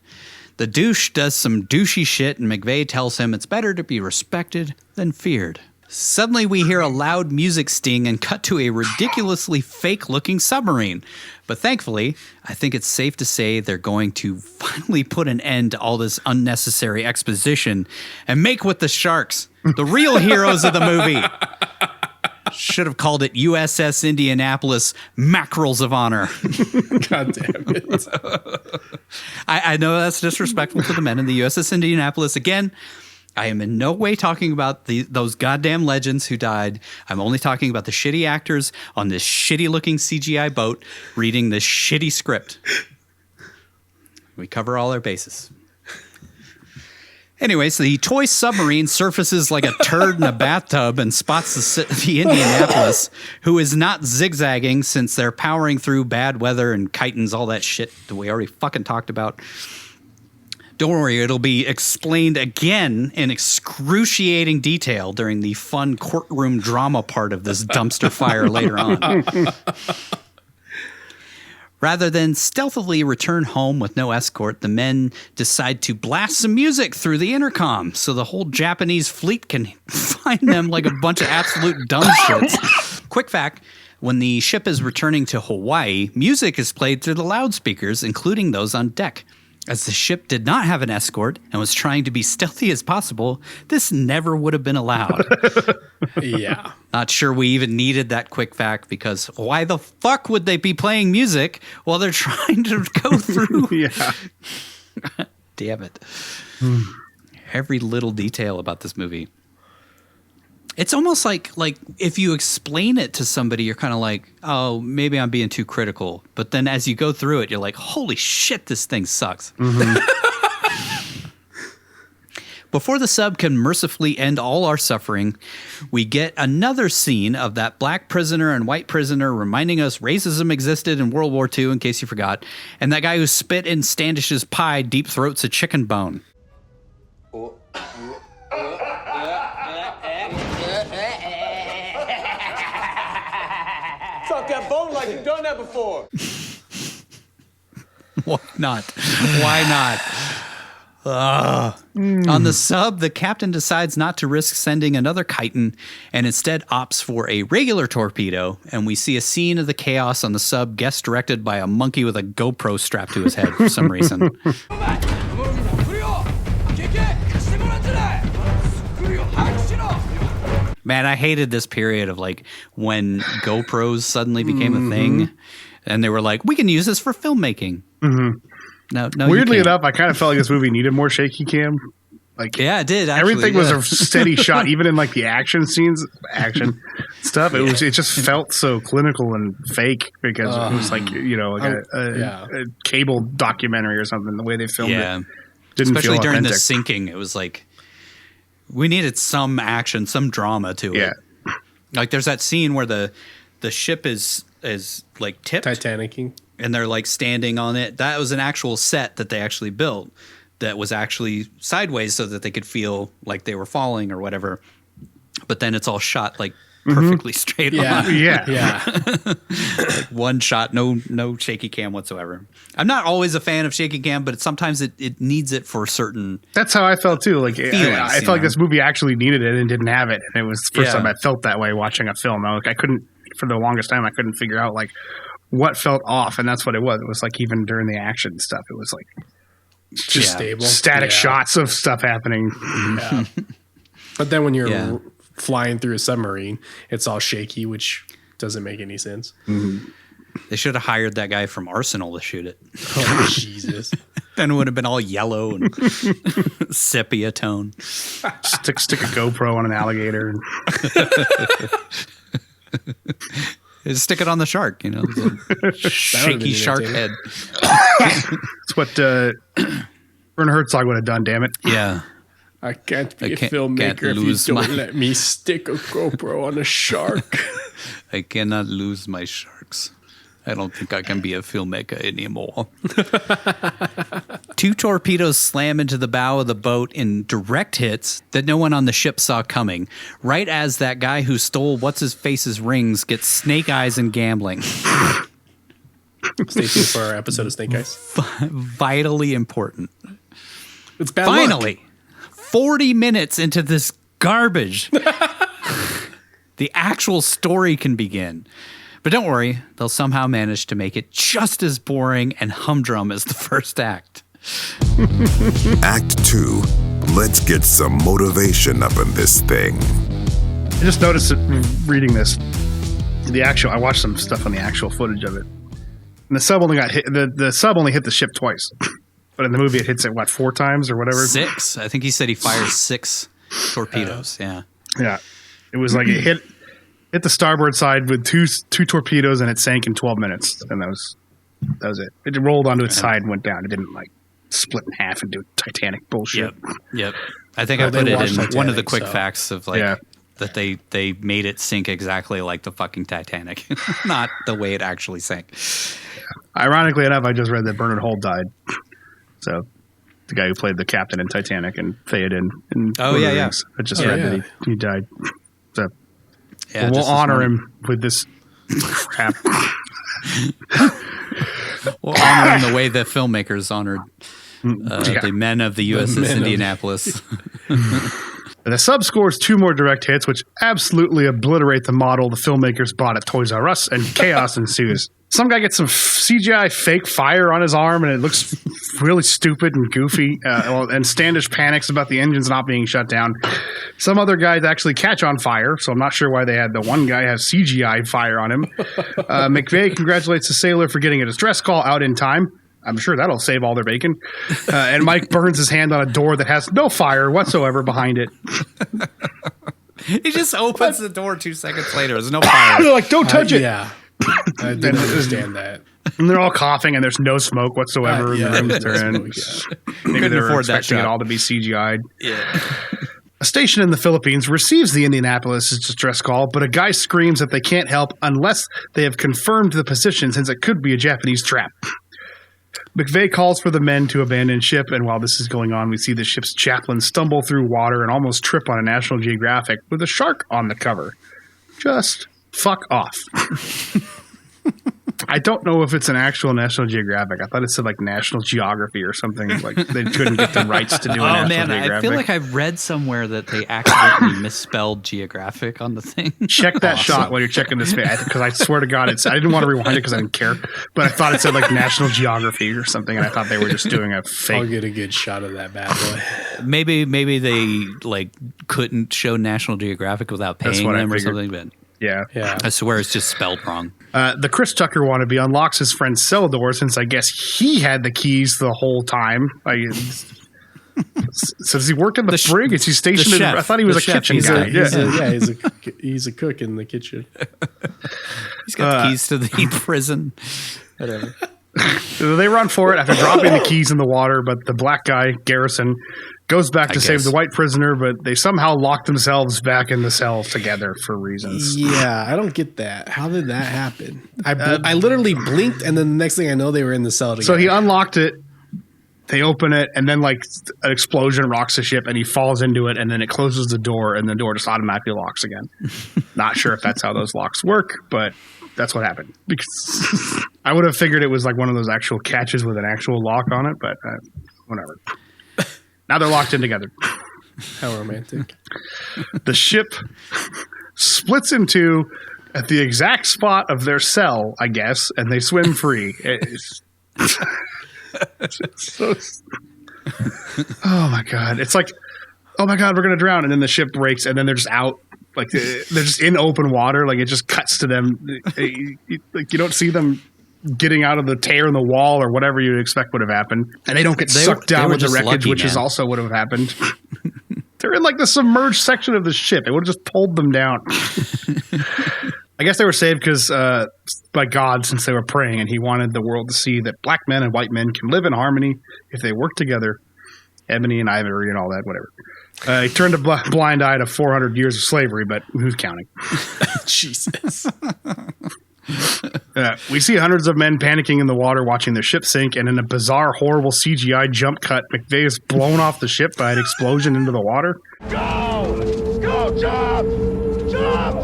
The douche does some douchey shit, and McVeigh tells him it's better to be respected than feared. Suddenly, we hear a loud music sting and cut to a ridiculously fake-looking submarine. But thankfully, I think it's safe to say they're going to finally put an end to all this unnecessary exposition and make with the sharks, the real heroes of the movie. Should have called it U.S.S. Indianapolis, Mackerels of Honor. God damn it. I know that's disrespectful to the men in the U.S.S. Indianapolis. Again, I am in no way talking about those goddamn legends who died. I'm only talking about the shitty actors on this shitty-looking CGI boat reading this shitty script. We cover all our bases. Anyways, the toy submarine surfaces like a turd in a bathtub and spots the Indianapolis, who is not zigzagging since they're powering through bad weather and chitons, all that shit that we already fucking talked about. Don't worry, it'll be explained again in excruciating detail during the fun courtroom drama part of this dumpster fire later on. Rather than stealthily return home with no escort, the men decide to blast some music through the intercom so the whole Japanese fleet can find them like a bunch of absolute dumb shits. Quick fact, when the ship is returning to Hawaii, music is played through the loudspeakers, including those on deck. As the ship did not have an escort and was trying to be stealthy as possible, this never would have been allowed. Yeah. Not sure we even needed that quick fact, because why the fuck would they be playing music while they're trying to go through? Yeah. Damn it. Every little detail about this movie. It's almost like if you explain it to somebody, you're kind of like, oh, maybe I'm being too critical. But then as you go through it, you're like, holy shit, this thing sucks. Mm-hmm. Before the sub can mercifully end all our suffering, we get another scene of that black prisoner and white prisoner reminding us racism existed in World War II, in case you forgot. And that guy who spit in Standish's pie deep throats a chicken bone. Suck that bone like you've done that before. Why not? Why not? On the sub, the captain decides not to risk sending another chitin and instead opts for a regular torpedo, and we see a scene of the chaos on the sub guest directed by a monkey with a GoPro strapped to his head for some reason. Man, I hated this period of like when GoPros suddenly became a thing, and they were like, we can use this for filmmaking. Mm-hmm. No, weirdly enough, I kind of felt like this movie needed more shaky cam. Like, yeah, it did. Actually, everything was a steady shot, even in like the action scenes, stuff. It just felt so clinical and fake because it was like, you know, like a cable documentary or something. The way they filmed it, didn't especially feel during authentic. the sinking, it was like we needed some action, some drama to it. Like there's that scene where the ship is like tipped, Titanicing. And they're like standing on it. That was an actual set that they actually built that was actually sideways so that they could feel like they were falling or whatever. But then it's all shot like perfectly straight on. Yeah. Like one shot, no shaky cam whatsoever. I'm not always a fan of shaky cam, but sometimes it needs it for certain. That's how I felt too. Like I felt like this movie actually needed it and didn't have it. And it was the first time I felt that way watching a film. I couldn't, for the longest time, I couldn't figure out like what felt off, and that's what it was. It was like even during the action stuff, it was like just stable, static shots of stuff happening. Yeah. But then when you're flying through a submarine, it's all shaky, which doesn't make any sense. Mm-hmm. They should have hired that guy from Arsenal to shoot it. Oh, Jesus. Then it would have been all yellow and sepia tone. Stick a GoPro on an alligator. Just stick it on the shark, you know, shaky shark head. That's what Werner Herzog would have done. Damn it! Yeah, I can't be a filmmaker if you don't let me stick a GoPro on a shark. I cannot lose my sharks. I don't think I can be a filmmaker anymore. 2 torpedoes slam into the bow of the boat in direct hits that no one on the ship saw coming, right as that guy who stole what's-his-face's rings gets snake eyes and gambling. Stay tuned for our episode of Snake Eyes. Vitally important. It's bad Finally, luck. 40 minutes into this garbage. the actual story can begin. But don't worry, they'll somehow manage to make it just as boring and humdrum as the first act. Act 2. Let's get some motivation up in this thing. I just noticed it reading this. I watched some stuff on the actual footage of it. And the sub only got hit. The sub only hit the ship twice. But in the movie, it hits it, 4 times or whatever? 6. I think he said he fired 6 torpedoes. Yeah. It was like it hit the starboard side with two torpedoes, and it sank in 12 minutes. And that was it. It rolled onto its side and went down. It didn't split in half and do Titanic bullshit. Yep. I think I put it in Titanic, one of the quick facts of that they made it sink exactly like the fucking Titanic, not the way it actually sank. Ironically enough, I just read that Bernard Holt died. So the guy who played the captain in Titanic and Theoden. I just read that he died. So we'll honor him with this crap. We'll honor him the way the filmmakers honored the men of the USS Indianapolis. The sub scores 2 more direct hits, which absolutely obliterate the model the filmmakers bought at Toys R Us, and chaos ensues. Some guy gets some CGI fake fire on his arm, and it looks really stupid and goofy, and Standish panics about the engines not being shut down. Some other guys actually catch on fire, so I'm not sure why they had the one guy have CGI fire on him. McVeigh congratulates the sailor for getting a distress call out in time. I'm sure that'll save all their bacon. And Mike burns his hand on a door that has no fire whatsoever behind it. He just opens the door 2 seconds later. There's no fire. They're like, don't touch it. Yeah. I didn't understand that. And they're all coughing, and there's no smoke whatsoever in the room that they're in. Maybe they're expecting it all to be CGI'd. Yeah. A station in the Philippines receives the Indianapolis distress call, but a guy screams that they can't help unless they have confirmed the position, since it could be a Japanese trap. McVeigh calls for the men to abandon ship, and while this is going on, we see the ship's chaplain stumble through water and almost trip on a National Geographic with a shark on the cover. Just fuck off. I don't know if it's an actual National Geographic. I thought it said National Geography or something. They couldn't get the rights to do a National Geographic. I feel like I've read somewhere that they accidentally misspelled Geographic on the thing. Check that shot while you're checking this because I swear to God, I didn't want to rewind it because I didn't care, but I thought it said National Geography or something, and I thought they were just doing a fake. I'll get a good shot of that bad boy. Maybe they couldn't show National Geographic without paying them or something, but. Yeah. I swear it's just spelled wrong. The Chris Tucker wannabe unlocks his friend's cell door since I guess he had the keys the whole time. So does he work in the brig? Is he stationed? I thought he was a kitchen guy. He's a cook in the kitchen. He's got the keys to the prison. Whatever. They run for it after dropping the keys in the water, but the black guy, Garrison, goes back to save the white prisoner, but they somehow lock themselves back in the cell together for reasons. Yeah, I don't get that. How did that happen? I literally blinked, and then the next thing I know, they were in the cell together. So he unlocked it, they open it, and then an explosion rocks the ship, and he falls into it, and then it closes the door, and the door just automatically locks again. Not sure if that's how those locks work, but that's what happened. Because I would have figured it was one of those actual catches with an actual lock on it, but whatever. Now they're locked in together. How romantic. The ship splits in two at the exact spot of their cell, I guess, and they swim free. Oh my God. It's oh my God, we're going to drown. And then the ship breaks, and then they're just out. They're just in open water. It just cuts to them. You don't see them getting out of the tear in the wall or whatever you'd expect would have happened. And they don't get sucked down with the wreckage, which is also would have happened. They're in the submerged section of the ship. It would have just pulled them down. I guess they were saved because by God, since they were praying, and he wanted the world to see that black men and white men can live in harmony if they work together. Ebony and ivory and all that, whatever. He turned a blind eye to 400 years of slavery, but who's counting? Jesus. We see hundreds of men panicking in the water watching their ship sink, and in a bizarre, horrible CGI jump cut, McVeigh is blown off the ship by an explosion into the water. Go! Go, jump! Jump!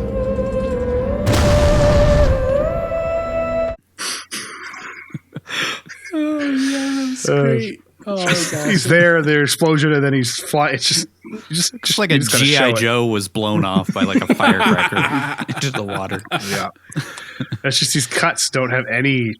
Oh, yeah, that's great. Oh, my God. He's there, the explosion, and then he's flying. It's just Just like a G.I. Joe was blown off by like a firecracker into the water. Yeah. That's just these cuts don't have any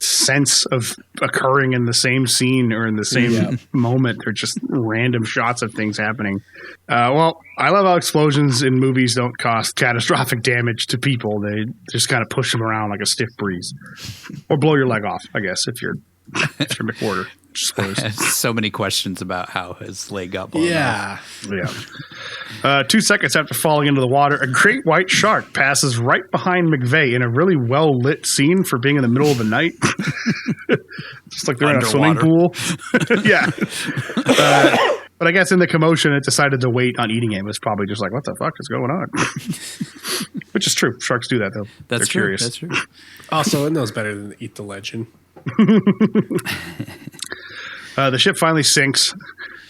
sense of occurring in the same scene or in the same moment. They're just random shots of things happening. Well, I love how explosions in movies don't cause catastrophic damage to people. They just kind of push them around like a stiff breeze. Or blow your leg off, I guess, if you're McWhorter. So many questions about how his leg got blown off. Yeah. 2 seconds after falling into the water, a great white shark passes right behind McVeigh in a really well-lit scene for being in the middle of the night. Just like they're in a swimming pool. Yeah. But I guess in the commotion, it decided to wait on eating him. It was probably just like, what the fuck is going on? Which is true. Sharks do that, though. They're curious. That's true. Also, it knows better than to eat the legend. The ship finally sinks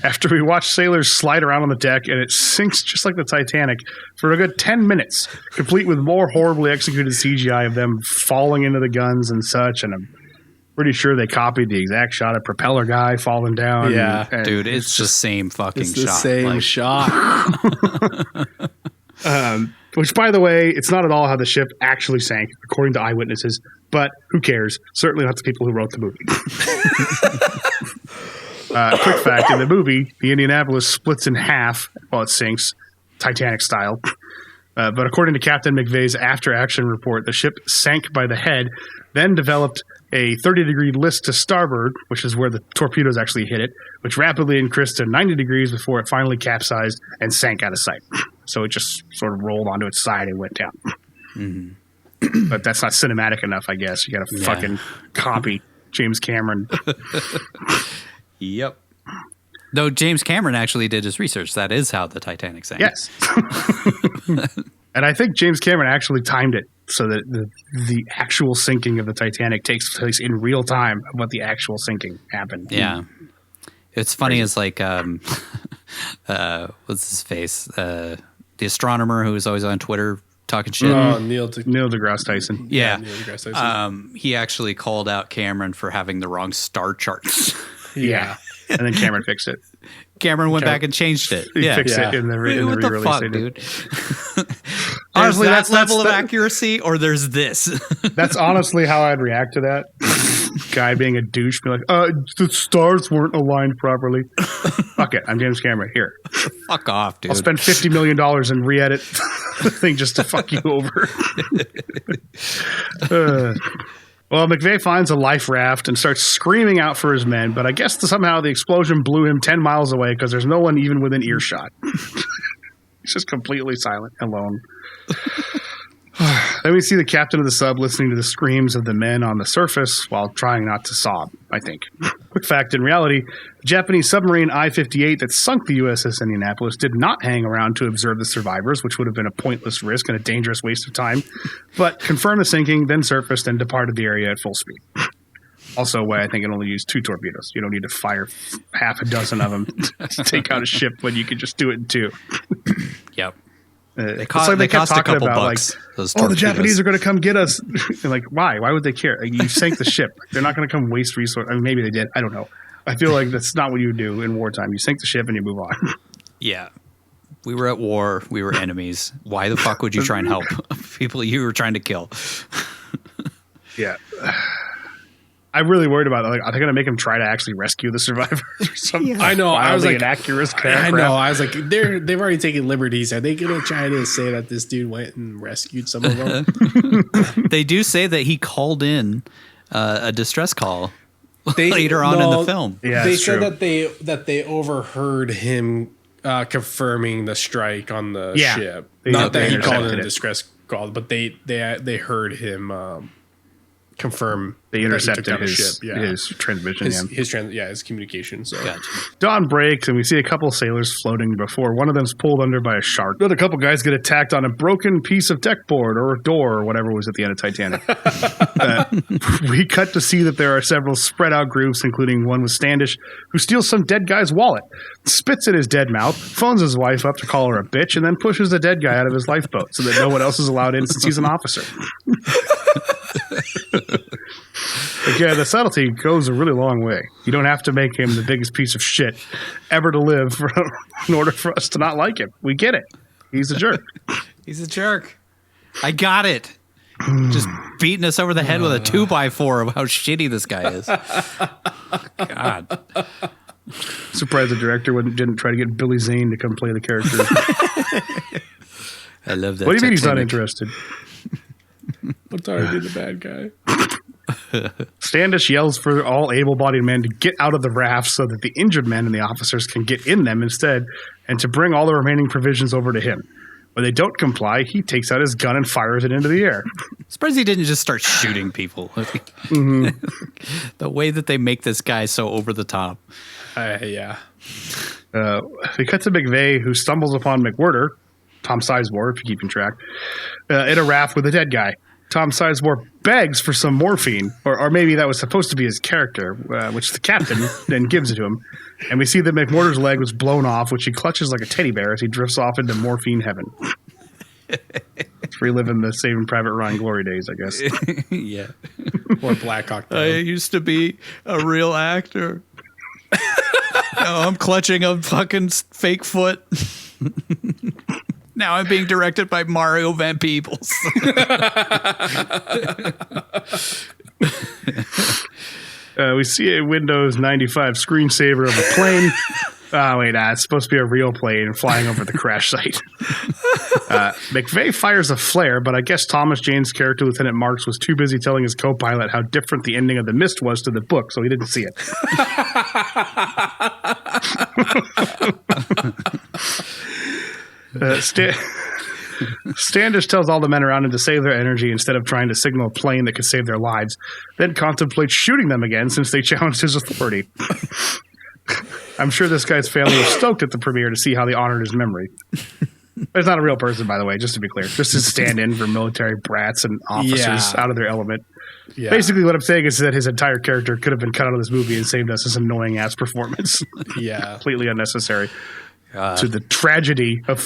after we watch sailors slide around on the deck, and it sinks just like the Titanic for a good 10 minutes, complete with more horribly executed CGI of them falling into the guns and such. And I'm pretty sure they copied the exact shot of propeller guy falling down. Yeah, dude, it's the same fucking shot. It's the same shot. Which, by the way, it's not at all how the ship actually sank, according to eyewitnesses. But who cares? Certainly not the people who wrote the movie. Quick fact, in the movie, the Indianapolis splits in half while it sinks, Titanic style. But according to Captain McVeigh's after-action report, the ship sank by the head, then developed a 30-degree list to starboard, which is where the torpedoes actually hit it, which rapidly increased to 90 degrees before it finally capsized and sank out of sight. So it just sort of rolled onto its side and went down. Mm-hmm. But that's not cinematic enough, I guess. You got to fucking copy James Cameron. Yep. Though James Cameron actually did his research. That is how the Titanic sank. Yes. And I think James Cameron actually timed it so that the actual sinking of the Titanic takes place in real time of what the actual sinking happened. Yeah. It's funny as like, what's his face? The astronomer who was always on Twitter talking shit. Neil deGrasse Tyson. Yeah. Neil deGrasse Tyson. He actually called out Cameron for having the wrong star charts. Yeah. And then Cameron fixed it. Cameron went back and changed it. He fixed it in the re-release. What the fuck, dude? Honestly, that's level of accuracy, or there's this. That's honestly how I'd react to that. Guy being a douche, be like, the stars weren't aligned properly. Fuck it, I'm James Cameron. Here. Fuck off, dude. I'll spend $50 million and re-edit the thing just to fuck you over. Well, McVeigh finds a life raft and starts screaming out for his men, but I guess somehow the explosion blew him 10 miles away because there's no one even within earshot. He's just completely silent, alone. Then we see the captain of the sub listening to the screams of the men on the surface while trying not to sob, I think. Quick fact, in reality, the Japanese submarine I-58 that sunk the USS Indianapolis did not hang around to observe the survivors, which would have been a pointless risk and a dangerous waste of time, but confirmed the sinking, then surfaced and departed the area at full speed. Also, why I think it only used 2 torpedoes. You don't need to fire half a dozen of them to take out a ship when you could just do it in 2. Yep. They cost a couple bucks. Like, the Japanese are going to come get us. And like, why? Why would they care? Like, you sank the ship. They're not going to come waste resources. I mean, maybe they did. I don't know. I feel like that's not what you do in wartime. You sink the ship and you move on. Yeah. We were at war. We were enemies. Why the fuck would you try and help people you were trying to kill? Yeah. I'm really worried about it. Like, are they going to make him try to actually rescue the survivors? I know. I was like, inaccurate. I know. I was like, they've already taken liberties. Are they going to try to say that this dude went and rescued some of them? They do say that he called in a distress call later on in the film. Yeah, they said that they overheard him confirming the strike on the ship. Not that he called in a distress call, but they heard him. Confirm they intercepted his transmission. His communication. So gotcha. Dawn breaks and we see a couple sailors floating before one of them's pulled under by a shark. Then a couple guys get attacked on a broken piece of deck board or a door or whatever was at the end of Titanic. We cut to see that there are several spread out groups, including one with Standish, who steals some dead guy's wallet, spits in his dead mouth, phones his wife up to call her a bitch, and then pushes the dead guy out of his lifeboat so that no one else is allowed in since he's an officer. But yeah, the subtlety goes a really long way. You don't have to make him the biggest piece of shit ever to live in order for us to not like him. We get it. He's a jerk. He's a jerk. I got it. Just beating us over the head with a 2x4 of how shitty this guy is. God. Surprised the director didn't try to get Billy Zane to come play the character. I love that. What do you mean he's not interested? I'm tired of being the bad guy. Standish yells for all able-bodied men to get out of the raft so that the injured men and the officers can get in them instead, and to bring all the remaining provisions over to him. When they don't comply, he takes out his gun and fires it into the air. Surprised he didn't just start shooting people. The way that they make this guy so over the top. Yeah. We cut to McVeigh, who stumbles upon McWhirter, Tom Sizemore, if you're keeping track, in a raft with a dead guy. Tom Sizemore begs for some morphine, or maybe that was supposed to be his character, which the captain then gives it to him. And we see that McWhirter's leg was blown off, which he clutches like a teddy bear as he drifts off into morphine heaven. It's reliving the Saving Private Ryan glory days, I guess. Yeah. Or Black Hawk Down. I used to be a real actor. Now I'm clutching a fucking fake foot. Now I'm being directed by Mario Van Peebles. We see a Windows 95 screensaver of a plane. It's supposed to be a real plane flying over the crash site. McVeigh fires a flare, but I guess Thomas Jane's character, Lieutenant Marks, was too busy telling his co-pilot how different the ending of The Mist was to the book, so he didn't see it. Standish tells all the men around him to save their energy instead of trying to signal a plane that could save their lives, then contemplates shooting them again since they challenged his authority. I'm sure this guy's family was stoked at the premiere to see how they honored his memory. He's not a real person, by the way, just to be clear. Just his stand-in for military brats and officers out of their element. Yeah. Basically, what I'm saying is that his entire character could have been cut out of this movie and saved us this annoying-ass performance. Yeah. Completely unnecessary. To the tragedy of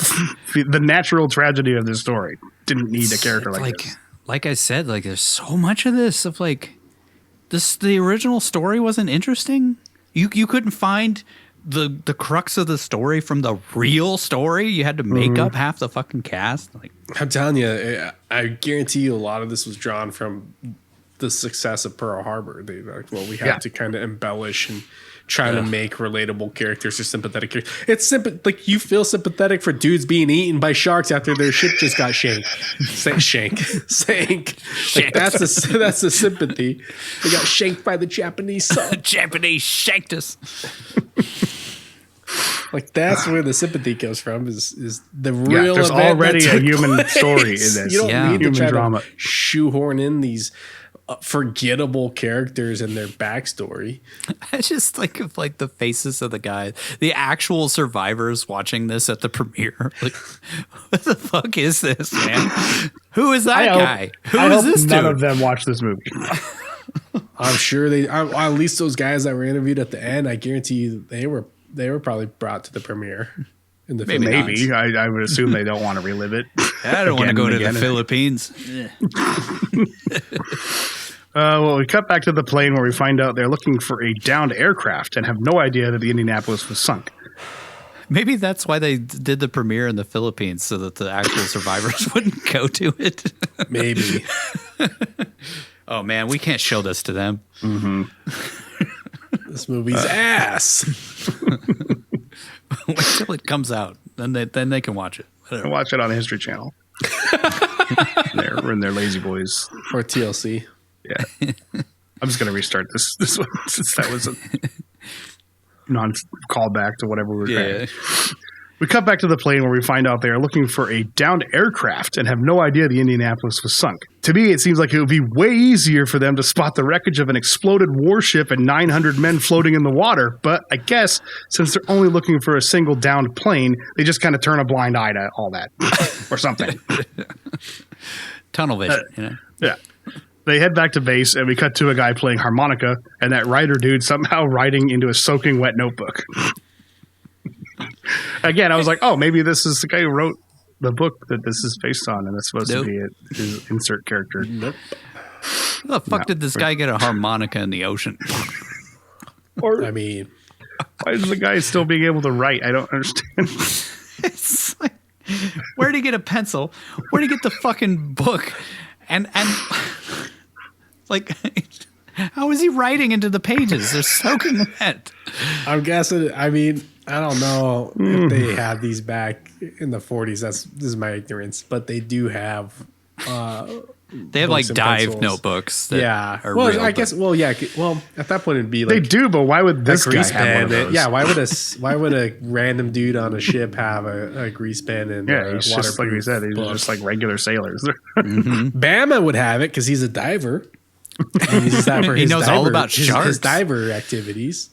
the natural tragedy of this story. Didn't need a character like this. Like I said, like there's so much of this of like this. The original story wasn't interesting. You couldn't find the crux of the story from the real story. You had to make up half the fucking cast. Like I'm telling you, I guarantee you, a lot of this was drawn from the success of Pearl Harbor. They like, well, we have to kind of embellish and trying to make relatable characters or sympathetic characters. It's like you feel sympathetic for dudes being eaten by sharks after their ship just got sank. Like that's a sympathy. They got shanked by the Japanese. The Japanese shanked us. Like that's where the sympathy comes from. Is the real? There's already a human story in this. You don't need to try drama. to shoehorn in these forgettable characters and their backstory. I just think of like the faces of the guys, the actual survivors watching this at the premiere. Like, what the fuck is this, man? Who is that guy? Who is this dude? None of them watch this movie. I'm sure at least those guys that were interviewed at the end, I guarantee you they were probably brought to the premiere. In the Maybe. I would assume they don't want to relive it. I don't want to go to the Philippines. We cut back to the plane where we find out they're looking for a downed aircraft and have no idea that the Indianapolis was sunk. Maybe that's why they did the premiere in the Philippines, so that the actual survivors wouldn't go to it. Maybe. Oh, man, we can't show this to them. Mm-hmm. This movie's ass. Wait till it comes out. Then they can watch it. Whatever. Watch it on the History Channel. They're in their Lazy Boys. Or TLC. Yeah. I'm just going to restart this one since that was a non-callback to whatever we were trying. We cut back to the plane where we find out they are looking for a downed aircraft and have no idea the Indianapolis was sunk. To me, it seems like it would be way easier for them to spot the wreckage of an exploded warship and 900 men floating in the water, but I guess since they're only looking for a single downed plane, they just kind of turn a blind eye to all that or something. Tunnel vision, you know? Yeah. They head back to base, and we cut to a guy playing harmonica, and that writer dude somehow writing into a soaking wet notebook. Again, I was like, oh, maybe this is the guy who wrote the book that this is based on, and it's supposed to be his insert character. Nope. How the fuck did this guy get a harmonica in the ocean? Or I mean, why is the guy still being able to write? I don't understand. It's like, where'd he get a pencil? Where'd he get the fucking book? And like, how is he writing into the pages? They're soaking wet. I'm guessing. I mean, I don't know if they had these back in the 40s. This is my ignorance, but they do have. They have like dive pencils. Notebooks. That are well, real, I guess. Well, yeah. Well, at that point, it'd be like They do, but why would this a guy grease have one of pen. those? Yeah. Why would a random dude on a ship have a grease pen and Yeah, he's just like we said. He's book? just like regular sailors. Bama would have it because he's a diver. He uses that for He his knows diver, all about his sharks. diver activities.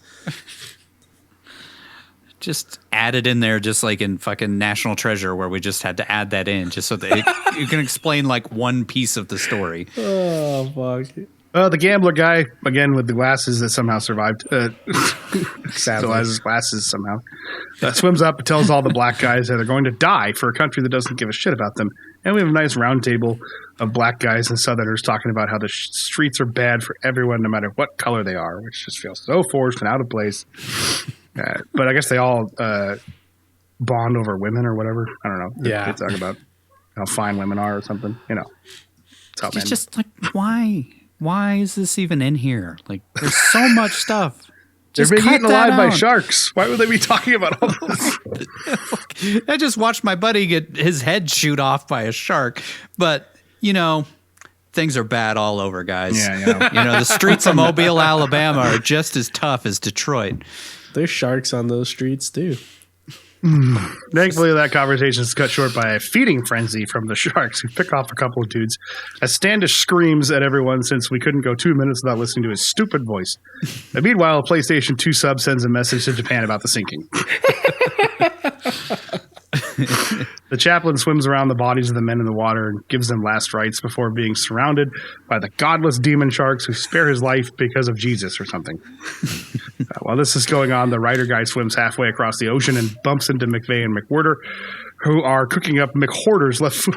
just added in there, just like in fucking National Treasure, where we just had to add that in just so that you can explain like one piece of the story. Oh fuck! The gambler guy again with the glasses that somehow survived. Sadly. Still has his glasses somehow. Swims up and tells all the black guys that they're going to die for a country that doesn't give a shit about them. And we have a nice round table of black guys and Southerners talking about how the streets are bad for everyone, no matter what color they are, which just feels so forced and out of place. But I guess they all bond over women or whatever. I don't know. Yeah. They talk about how fine women are or something. You know. It's just like, why? Why is this even in here? Like, there's so much stuff. They're Just being cut eaten that alive by out. sharks. Why would they be talking about all this? I just watched my buddy get his head shoot off by a shark. But, you know, things are bad all over, guys. Yeah. You know, the streets of Mobile, Alabama are just as tough as Detroit. There's sharks on those streets too. Thankfully, that conversation is cut short by a feeding frenzy from the sharks, who pick off a couple of dudes as Standish screams at everyone since we couldn't go 2 minutes without listening to his stupid voice. And meanwhile, a PlayStation 2 sub sends a message to Japan about the sinking. The chaplain swims around the bodies of the men in the water and gives them last rites before being surrounded by the godless demon sharks who spare his life because of Jesus or something. While this is going on, the writer guy swims halfway across the ocean and bumps into McVeigh and McWhirter, who are cooking up McHorder's left foot.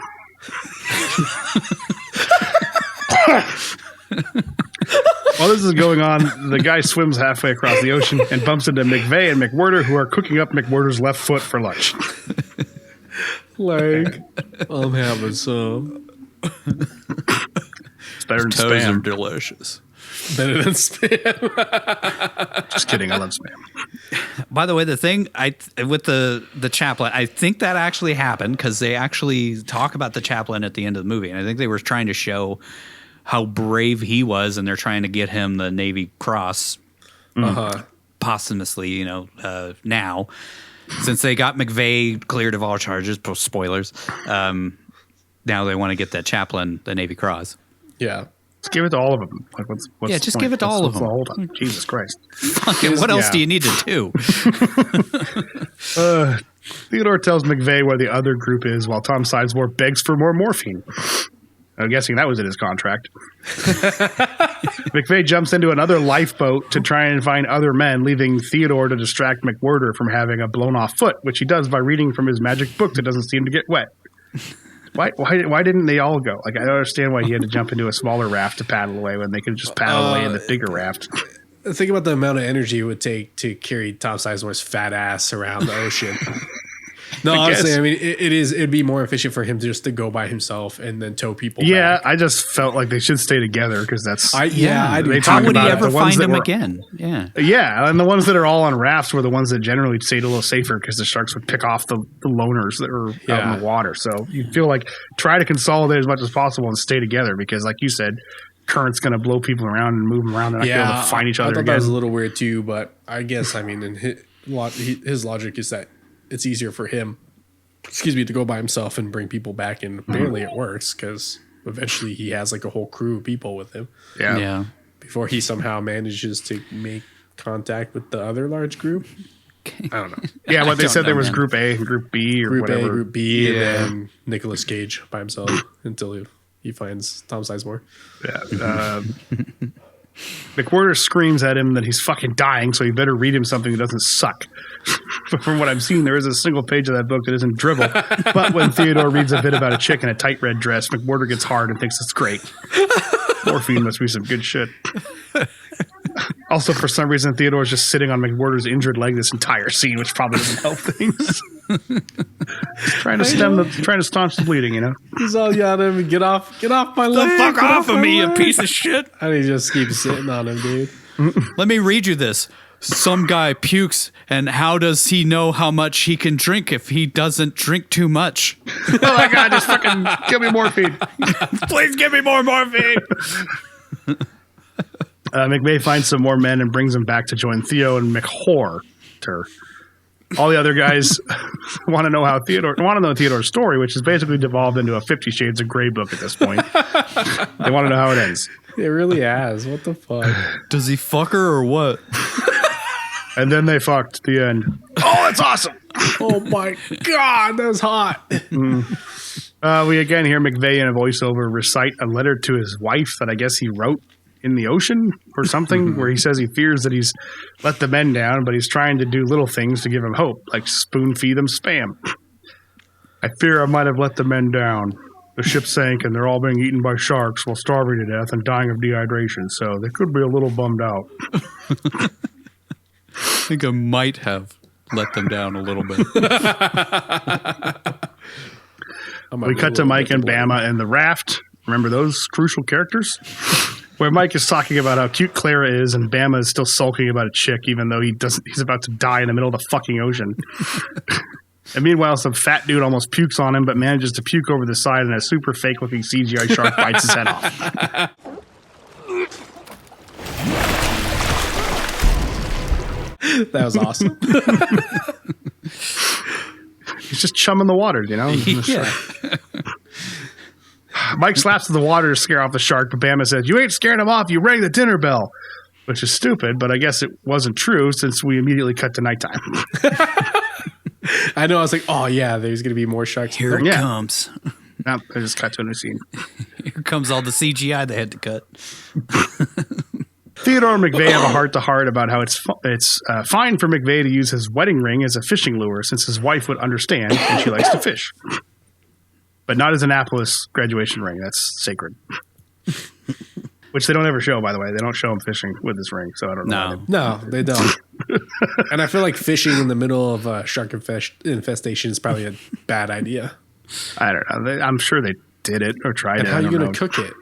While this is going on, the guy swims halfway across the ocean and bumps into McVeigh and McWhirter, who are cooking up McWhirter's left foot for lunch. Like, I'm having some. It's better than Toes are spam. delicious. Better than spam. Just kidding, I love spam. By the way, the thing with the chaplain, I think that actually happened because they actually talk about the chaplain at the end of the movie, and I think they were trying to show how brave he was, and they're trying to get him the Navy Cross posthumously. You know, now since they got McVeigh cleared of all charges, spoilers. Now they want to get that chaplain the Navy Cross. Yeah. Just give it to all of them. Like, what's Yeah, the just point? give it to all of them. Hold on. Jesus Christ. Fucking, what else do you need to do? Theodore tells McVeigh where the other group is while Tom Sizemore begs for more morphine. I'm guessing that was in his contract. McVeigh jumps into another lifeboat to try and find other men, leaving Theodore to distract McWhirter from having a blown-off foot, which he does by reading from his magic book that doesn't seem to get wet. Why didn't they all go? Like, I don't understand why he had to jump into a smaller raft to paddle away when they could just paddle away in the bigger raft. Think about the amount of energy it would take to carry Tom Sizemore's fat ass around the ocean. No, honestly, I mean, it'd be more efficient for him just to go by himself and then tow people back. I just felt like they should stay together because that's... I do. How talk would he about ever the ones find that him were- again? Yeah. Yeah, and the ones that are all on rafts were the ones that generally stayed a little safer because the sharks would pick off the loners that were out in the water. So you feel like try to consolidate as much as possible and stay together because, like you said, current's going to blow people around and move them around. They're not going to be able to find each other I thought again. that was a little weird too, but I guess, I mean, in his logic is that it's easier for him, to go by himself and bring people back, and apparently it works because eventually he has like a whole crew of people with him. Yeah. Before he somehow manages to make contact with the other large group. I don't know. Yeah, what they don't said there know, was man. Group A and Group B or Group whatever. A, Group B, Yeah. and then Nicolas Cage by himself until he finds Tom Sizemore. Yeah. McWhirter screams at him that he's fucking dying, so he better read him something that doesn't suck. from what I've seen, there is a single page of that book that isn't dribble. But when Theodore reads a bit about a chick in a tight red dress, McWhorter gets hard and thinks it's great. Morphine must be some good shit. Also, for some reason, Theodore's just sitting on McWhorter's injured leg this entire scene, which probably doesn't help things. trying to staunch the bleeding, you know. He's all yelling at him, get off my leg. The fuck off of me, you piece of shit. And he just keeps sitting on him, dude. Let me read you this. Some guy pukes, and how does he know how much he can drink if he doesn't drink too much? Oh my God, just fucking give me morphine. Please give me more morphine. McVeigh finds some more men and brings them back to join Theo and McWhorter. All the other guys want to know Theodore's story, which has basically devolved into a 50 Shades of Grey book at this point. They want to know how it ends. It really has. What the fuck? Does he fuck her or what? And then they fucked the end. Oh, that's awesome. Oh my God, that was hot. We again hear McVeigh in a voiceover recite a letter to his wife that I guess he wrote in the ocean or something, where he says he fears that he's let the men down, but he's trying to do little things to give them hope, like spoon feed them Spam. I fear I might have let the men down. The ship sank and they're all being eaten by sharks while starving to death and dying of dehydration, so they could be a little bummed out. I think I might have let them down a little bit. We cut to Mike and Bama and the raft. Remember those crucial characters? Where Mike is talking about how cute Clara is, and Bama is still sulking about a chick, even though he's about to die in the middle of the fucking ocean. And meanwhile, some fat dude almost pukes on him, but manages to puke over the side, and a super fake-looking CGI shark bites his head off. That was awesome. He's just chumming the water, you know? Yeah. Mike slaps the water to scare off the shark, but Bama says, "You ain't scaring him off, you rang the dinner bell." Which is stupid, but I guess it wasn't true since we immediately cut to nighttime. I know, I was like, oh yeah, there's going to be more sharks. Here it comes. Nope, I just cut to a new scene. Here comes all the CGI they had to cut. Theodore and McVeigh have a heart-to-heart about how it's fine for McVeigh to use his wedding ring as a fishing lure since his wife would understand and she likes to fish. But not his Annapolis graduation ring. That's sacred. Which they don't ever show, by the way. They don't show him fishing with this ring, so I don't know. No, they don't. And I feel like fishing in the middle of a shark infestation is probably a bad idea. I don't know. I'm sure they did it or tried it. How are you going to cook it?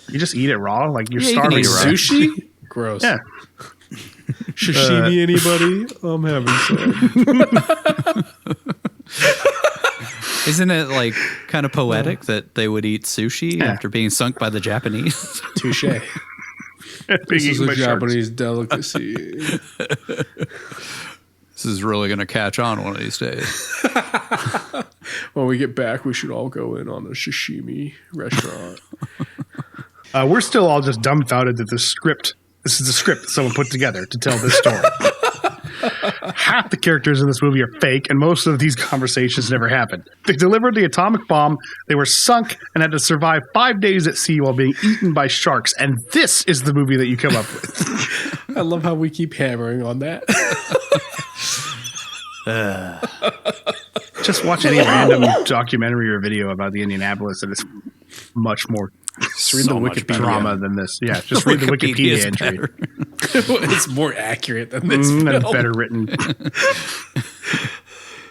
You just eat it raw? Like you're starving. Like sushi? Gross. Yeah. Sashimi, anybody? I'm having some. Isn't it like kind of poetic that they would eat sushi after being sunk by the Japanese? Touche. This is a Japanese delicacy. This is really going to catch on one of these days. When we get back, we should all go in on a sashimi restaurant. We're still all just dumbfounded that this is the script that someone put together to tell this story. Half the characters in this movie are fake, and most of these conversations never happened. They delivered the atomic bomb, they were sunk, and had to survive 5 days at sea while being eaten by sharks, and this is the movie that you come up with. I love how we keep hammering on that. Just watch any random documentary or video about the Indianapolis, and it's much more Just read the Wikipedia drama than this. Yeah, just read the Wikipedia entry. It's more accurate than this. That's better written.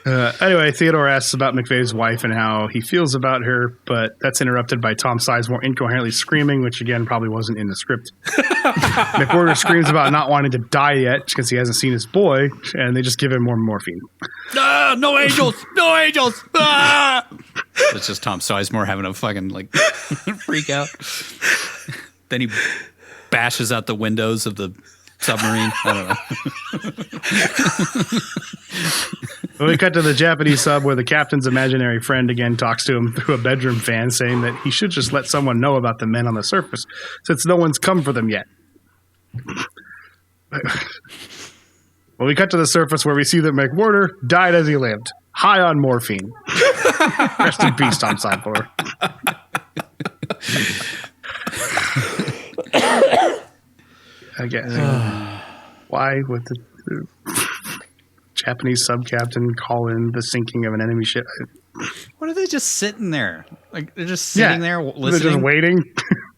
Anyway, Theodore asks about McVeigh's wife and how he feels about her, but that's interrupted by Tom Sizemore incoherently screaming, which again probably wasn't in the script. McWhorter screams about not wanting to die yet because he hasn't seen his boy, and they just give him more morphine. No angels! No angels! Ah! It's just Tom Sizemore having a fucking freak out. Then he bashes out the windows of the submarine. I don't know. We cut to the Japanese sub where the captain's imaginary friend again talks to him through a bedroom fan, saying that he should just let someone know about the men on the surface since no one's come for them yet. Well, we cut to the surface where we see that McWhorter died as he lived, high on morphine. Rest in peace, Tom Sizemore. I guess. Why would the Japanese sub-captain call in the sinking of an enemy ship. What are they just sitting there? Like they're just sitting there listening? They're just waiting.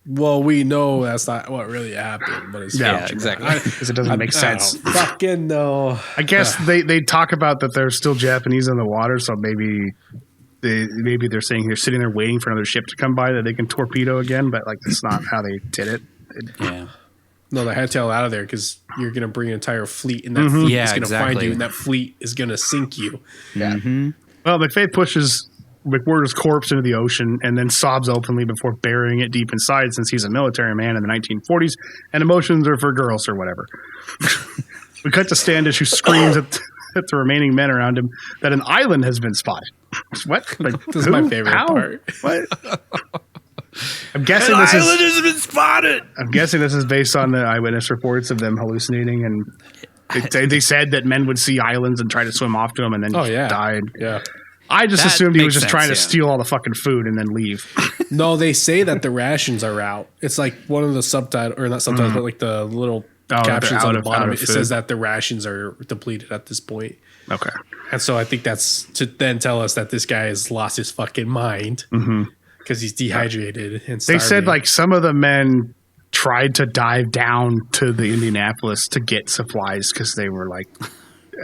Well, we know that's not what really happened, but it's exactly. Because it doesn't make sense. Fucking no. I guess they talk about that there's still Japanese in the water, so maybe they're saying they're sitting there waiting for another ship to come by that they can torpedo again, but like that's not how they did it. Yeah. No, they had to tail out of there because you're going to bring an entire fleet, and that fleet is going to find you, and that fleet is going to sink you. Yeah. Mm-hmm. Well, McFay pushes McWhirter's corpse into the ocean and then sobs openly before burying it deep inside, since he's a military man in the 1940s and emotions are for girls or whatever. We cut to Standish, who screams at the remaining men around him that an island has been spotted. What? Like, this is my favorite part. What? I'm guessing this island has been spotted. I'm guessing this is based on the eyewitness reports of them hallucinating, and they said that men would see islands and try to swim off to them and then died. Yeah. I just assumed he was just trying to steal all the fucking food and then leave. No, they say that the rations are out. It's like one of the subtitles, or not subtitles, but like the little captions on the bottom. It says that the rations are depleted at this point. Okay. And so I think that's to then tell us that this guy has lost his fucking mind because he's dehydrated and starving. They said like some of the men tried to dive down to the Indianapolis to get supplies because they were like,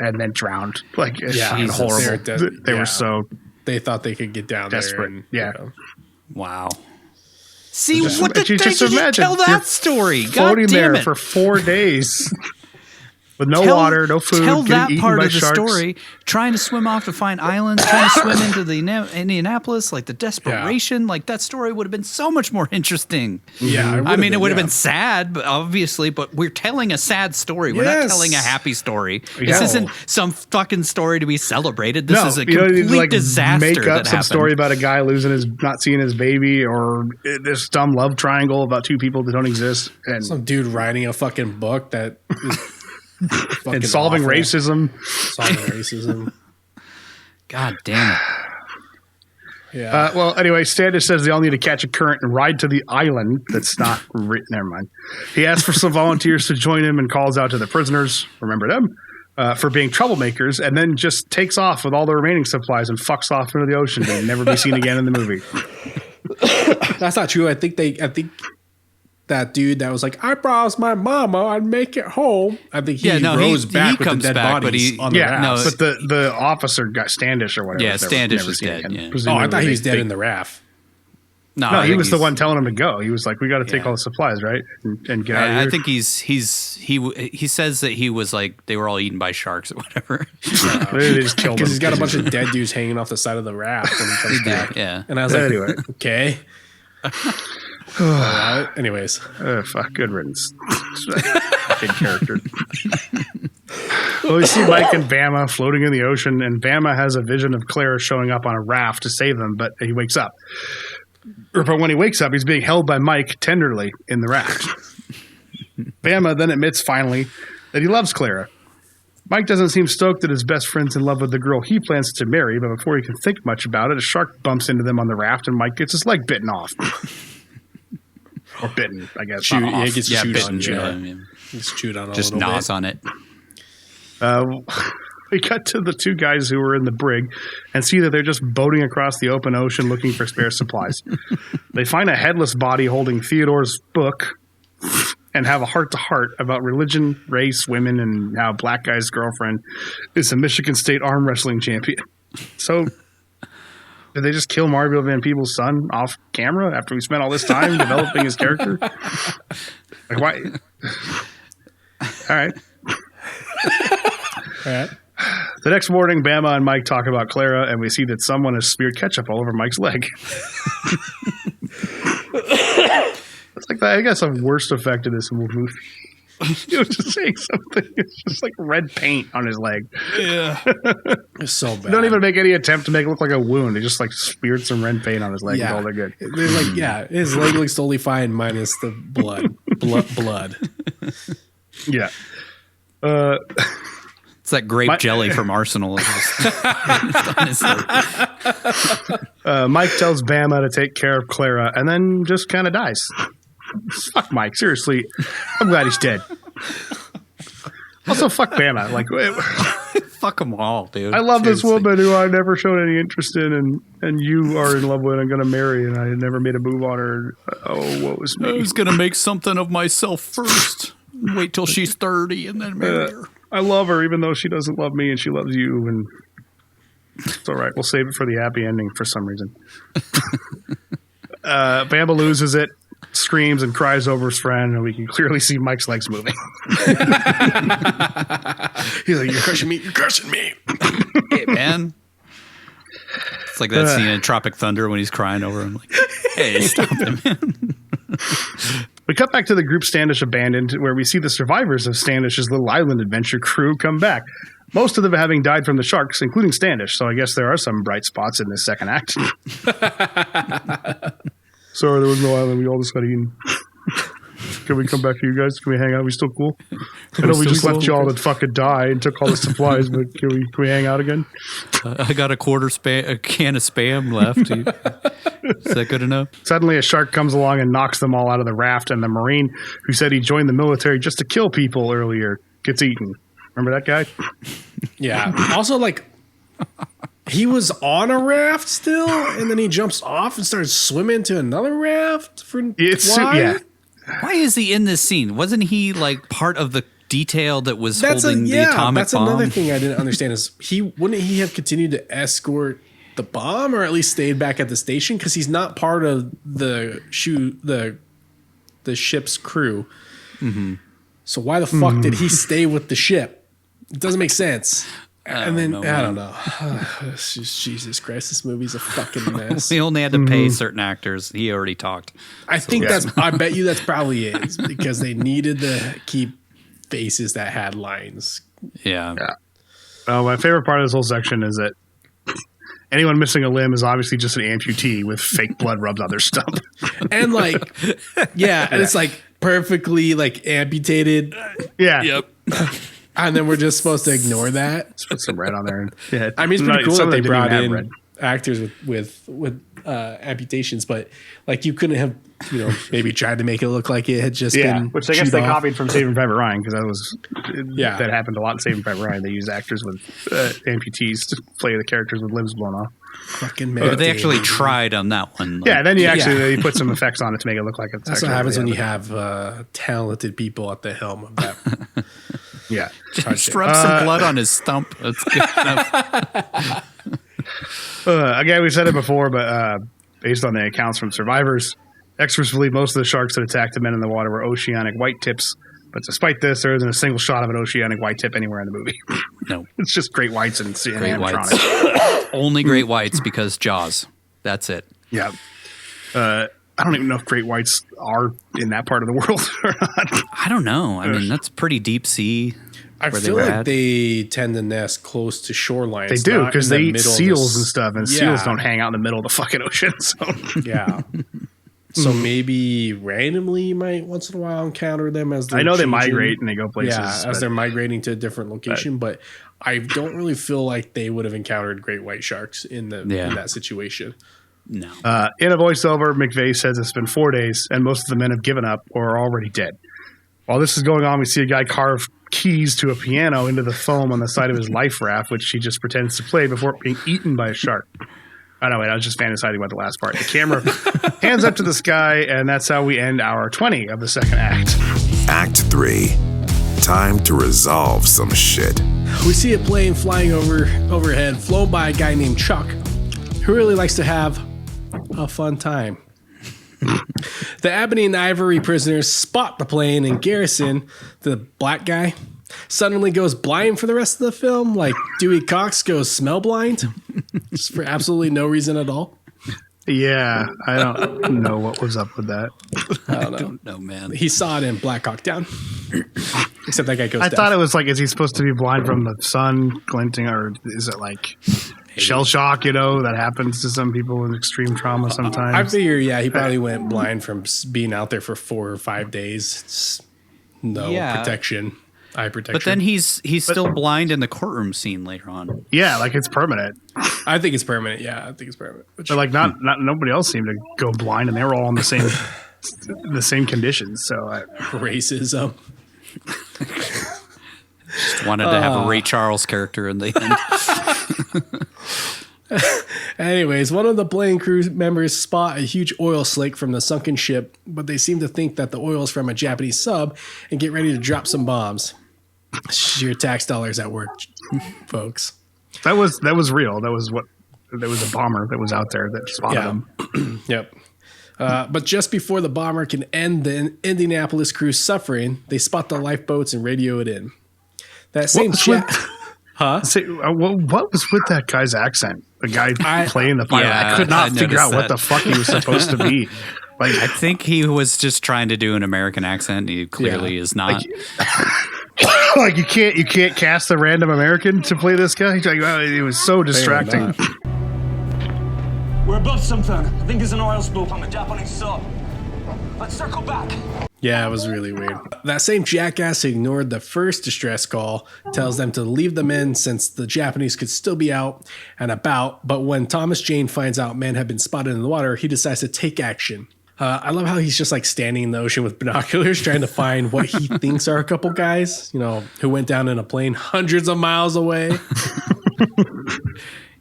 and then drowned. Like, it's horrible. They were so. They thought they could get down desperate. there. Wow. See, what the heck did you tell that story? Floating there for 4 days. With no water, no food. Tell that part of the sharks. story. Trying to swim off to find islands, trying to swim into the Indianapolis, like the desperation. Like that story would have been so much more interesting. Yeah, I mean, it would have been sad, but obviously. But we're telling a sad story. We're not telling a happy story. This isn't some fucking story to be celebrated. This is a complete disaster. Make up some happened. Story about a guy not seeing his baby, or this dumb love triangle about two people that don't exist, and some dude writing a fucking book that is. And solving racism. God damn it. Yeah. Well, anyway, Standish says they all need to catch a current and ride to the island. That's not written. Never mind. He asks for some volunteers to join him and calls out to the prisoners, remember them, for being troublemakers, and then just takes off with all the remaining supplies and fucks off into the ocean to never be seen again in the movie. That's not true. I think that dude that was like, I promised my mama I'd make it home. I think he rose back with the dead bodies on the raft. But the officer got Standish or whatever. Yeah, Standish was dead. Oh, I thought he was dead in the raft. No, he was the one telling him to go. He was like, "We got to take all the supplies, right, and get out of here." I think he says that he was like they were all eaten by sharks or whatever. They just killed him because he's got a bunch of dead dudes hanging off the side of the raft when he comes back. Yeah, and I was like, anyway, okay. Anyways, fuck, good riddance. Good character. Well, we see Mike and Bama floating in the ocean, and Bama has a vision of Clara showing up on a raft to save them, but he wakes up. But when he wakes up, he's being held by Mike tenderly in the raft. Bama then admits finally that he loves Clara. Mike doesn't seem stoked that his best friend's in love with the girl he plans to marry, but before he can think much about it, a shark bumps into them on the raft, and Mike gets his leg bitten off. Or bitten, I guess. He gets chewed bitten, on. He's chewed on a just little gnaws bit. on it. We cut to the two guys who were in the brig and see that they're just boating across the open ocean looking for spare supplies. They find a headless body holding Theodore's book and have a heart-to-heart about religion, race, women, and how black guy's girlfriend is a Michigan State arm wrestling champion. So, did they just kill Mario Van Peebles' son off camera after we spent all this time developing his character? Like, why? All right. All right. The next morning, Bama and Mike talk about Clara, and we see that someone has smeared ketchup all over Mike's leg. It's like I guess the worst effect of this movie. He was just saying something. It's just like red paint on his leg. Yeah. It's so bad. They don't even make any attempt to make it look like a wound. They just like smeared some red paint on his leg. Yeah. And all they're good. They're like, his leg looks totally fine minus the blood. Blood. Yeah. It's that grape jelly from Arsenal. Mike tells Bama to take care of Clara and then just kind of dies. Fuck Mike. Seriously. I'm glad he's dead. Also, fuck Bama. Like, Fuck them all, dude. I love this Seriously. woman who I never showed any interest in, and you are in love with and going to marry, and I never made a move on her. Oh, what was me? I was gonna make something of myself first. Wait till she's 30 and then marry her. I love her, even though she doesn't love me, and she loves you, and it's all right. We'll save it for the happy ending for some reason. Bamba loses it, screams and cries over his friend, and we can clearly see Mike's legs moving. He's like, "You're crushing me! You're crushing me!" Hey, man. It's like that scene in Tropic Thunder when he's crying over him. Like, hey, stop him, man. We cut back to the group Standish abandoned, where we see the survivors of Standish's little island adventure crew come back. Most of them having died from the sharks, including Standish, so I guess there are some bright spots in this second act. Sorry, there was no island. We all just got eaten. Can we come back to you guys? Can we hang out? Are we still cool? I know we just left y'all to fucking die and took all the supplies, but can we hang out again? I got a can of Spam left. Is that good enough? Suddenly, a shark comes along and knocks them all out of the raft, and the Marine who said he joined the military just to kill people earlier gets eaten. Remember that guy? Yeah. Also, like, he was on a raft still, and then he jumps off and starts swimming to another raft. Why? Why is he in this scene? Wasn't he like part of the detail that was holding the atomic bomb? That's another thing I didn't understand is wouldn't he have continued to escort the bomb or at least stayed back at the station? Because he's not part of the ship's crew. Mm-hmm. So why the fuck did he stay with the ship? It doesn't make sense. I don't know. Jesus Christ, this movie's a fucking mess. We only had to pay certain actors. He already talked. I think I bet you that's probably it, because they needed to keep faces that had lines. Yeah. Well, my favorite part of this whole section is that anyone missing a limb is obviously just an amputee with fake blood rubbed on their stump. And like, and it's like perfectly like amputated. Yeah. Yep. And then we're just supposed to ignore that. Just put some red on there. Yeah, I mean, it's pretty cool that they brought in actors with amputations, but like you couldn't have, maybe tried to make it look like it had just been. Which I guess they copied from Saving Private Ryan, because that happened a lot in Saving Private Ryan. They used actors with amputees to play the characters with limbs blown off. Fucking man. But they actually tried on that one. Then you put some effects on it to make it look like it's. That's what happens when you have talented people at the helm of that. Yeah. Just rub some blood on his stump. That's good enough. Again, we said it before, but based on the accounts from survivors, experts believe most of the sharks that attacked the men in the water were oceanic white tips. But despite this, there isn't a single shot of an oceanic white tip anywhere in the movie. No. It's just great whites and Great animatronics. whites. Only great whites because Jaws. That's it. Yeah. I don't even know if great whites are in that part of the world or not. I don't know. I mean, that's pretty deep sea. I feel like they tend to nest close to shorelines. They do, because they eat seals and stuff, and seals don't hang out in the middle of the fucking ocean. So. Yeah. So maybe randomly you might once in a while encounter them as they're they migrate and they go places. Yeah, as they're migrating to a different location. But I don't really feel like they would have encountered great white sharks in that situation. No. In a voiceover, McVeigh says it's been 4 days and most of the men have given up or are already dead. While this is going on, we see a guy carve keys to a piano into the foam on the side of his life raft, which he just pretends to play before being eaten by a shark. Oh, no, wait, I was just fantasizing about the last part. The camera hands up to the sky, and that's how we end hour 20 of the second act. Act 3. Time to resolve some shit. We see a plane flying overhead, flown by a guy named Chuck, who really likes to have a fun time. The ebony and ivory prisoners spot the plane, and Garrison, the black guy, suddenly goes blind for the rest of the film, like Dewey Cox goes smell blind, just for absolutely no reason at all. Yeah, I don't know what was up with that. I don't know, man. He saw it in Black Hawk Down. Except that guy goes I deaf. thought it was like, is he supposed to be blind from the sun glinting, or is it like shell shock, that happens to some people with extreme trauma sometimes? I figure, he probably went blind from being out there for 4 or 5 days. Just protection. Eye protection. But then he's still blind in the courtroom scene later on. Yeah, like it's permanent. I think it's permanent. Yeah, I think it's permanent. But like not nobody else seemed to go blind, and they were all in the same conditions. So racism. Just wanted to have a Ray Charles character in the end. Anyways, one of the plane crew members spot a huge oil slick from the sunken ship, but they seem to think that the oil is from a Japanese sub and get ready to drop some bombs. Your tax dollars at work, folks. That was real. There was a bomber that was out there that spotted them. Yep. But just before the bomber can end the Indianapolis crew's suffering, they spot the lifeboats and radio it in. That same chat. Huh? What was with that guy's accent? The guy playing the pilot. Yeah, I could not figure out what the fuck he was supposed to be. Like, I think he was just trying to do an American accent. He clearly is not. Like you can't cast a random American to play this guy. Like, it was so distracting. We're above something. I think there's an oil spill on the Japanese sub. Let's circle back. Yeah, it was really weird. That same jackass who ignored the first distress call tells them to leave the men since the Japanese could still be out and about. But when Thomas Jane finds out men have been spotted in the water, he decides to take action. I love how he's just like standing in the ocean with binoculars trying to find what he thinks are a couple guys, who went down in a plane hundreds of miles away.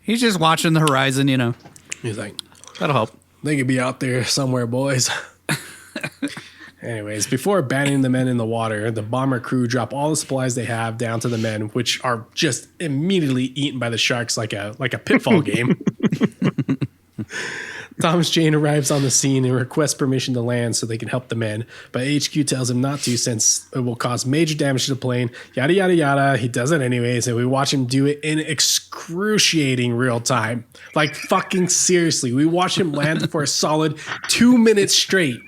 He's just watching the horizon, He's like, that'll help. They could be out there somewhere, boys. Anyways, before abandoning the men in the water, the bomber crew drop all the supplies they have down to the men, which are just immediately eaten by the sharks like a pitfall game. Thomas Jane arrives on the scene and requests permission to land so they can help the men, but HQ tells him not to since it will cause major damage to the plane. Yada, yada, yada. He does it anyways, and we watch him do it in excruciating real time. Like, fucking seriously. We watch him land for a solid 2 minutes straight.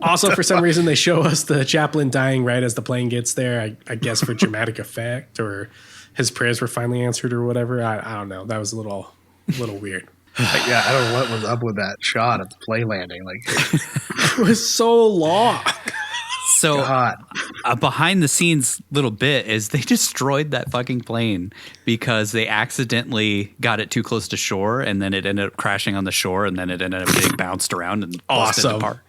Also, for some reason, they show us the chaplain dying right as the plane gets there, I guess for dramatic effect, or his prayers were finally answered or whatever. I don't know. That was a little weird. Yeah, I don't know what was up with that shot of the plane landing. Like, it was so long. So a behind the scenes little bit is they destroyed that fucking plane because they accidentally got it too close to shore, and then it ended up crashing on the shore, and then it ended up getting bounced around and busted apart.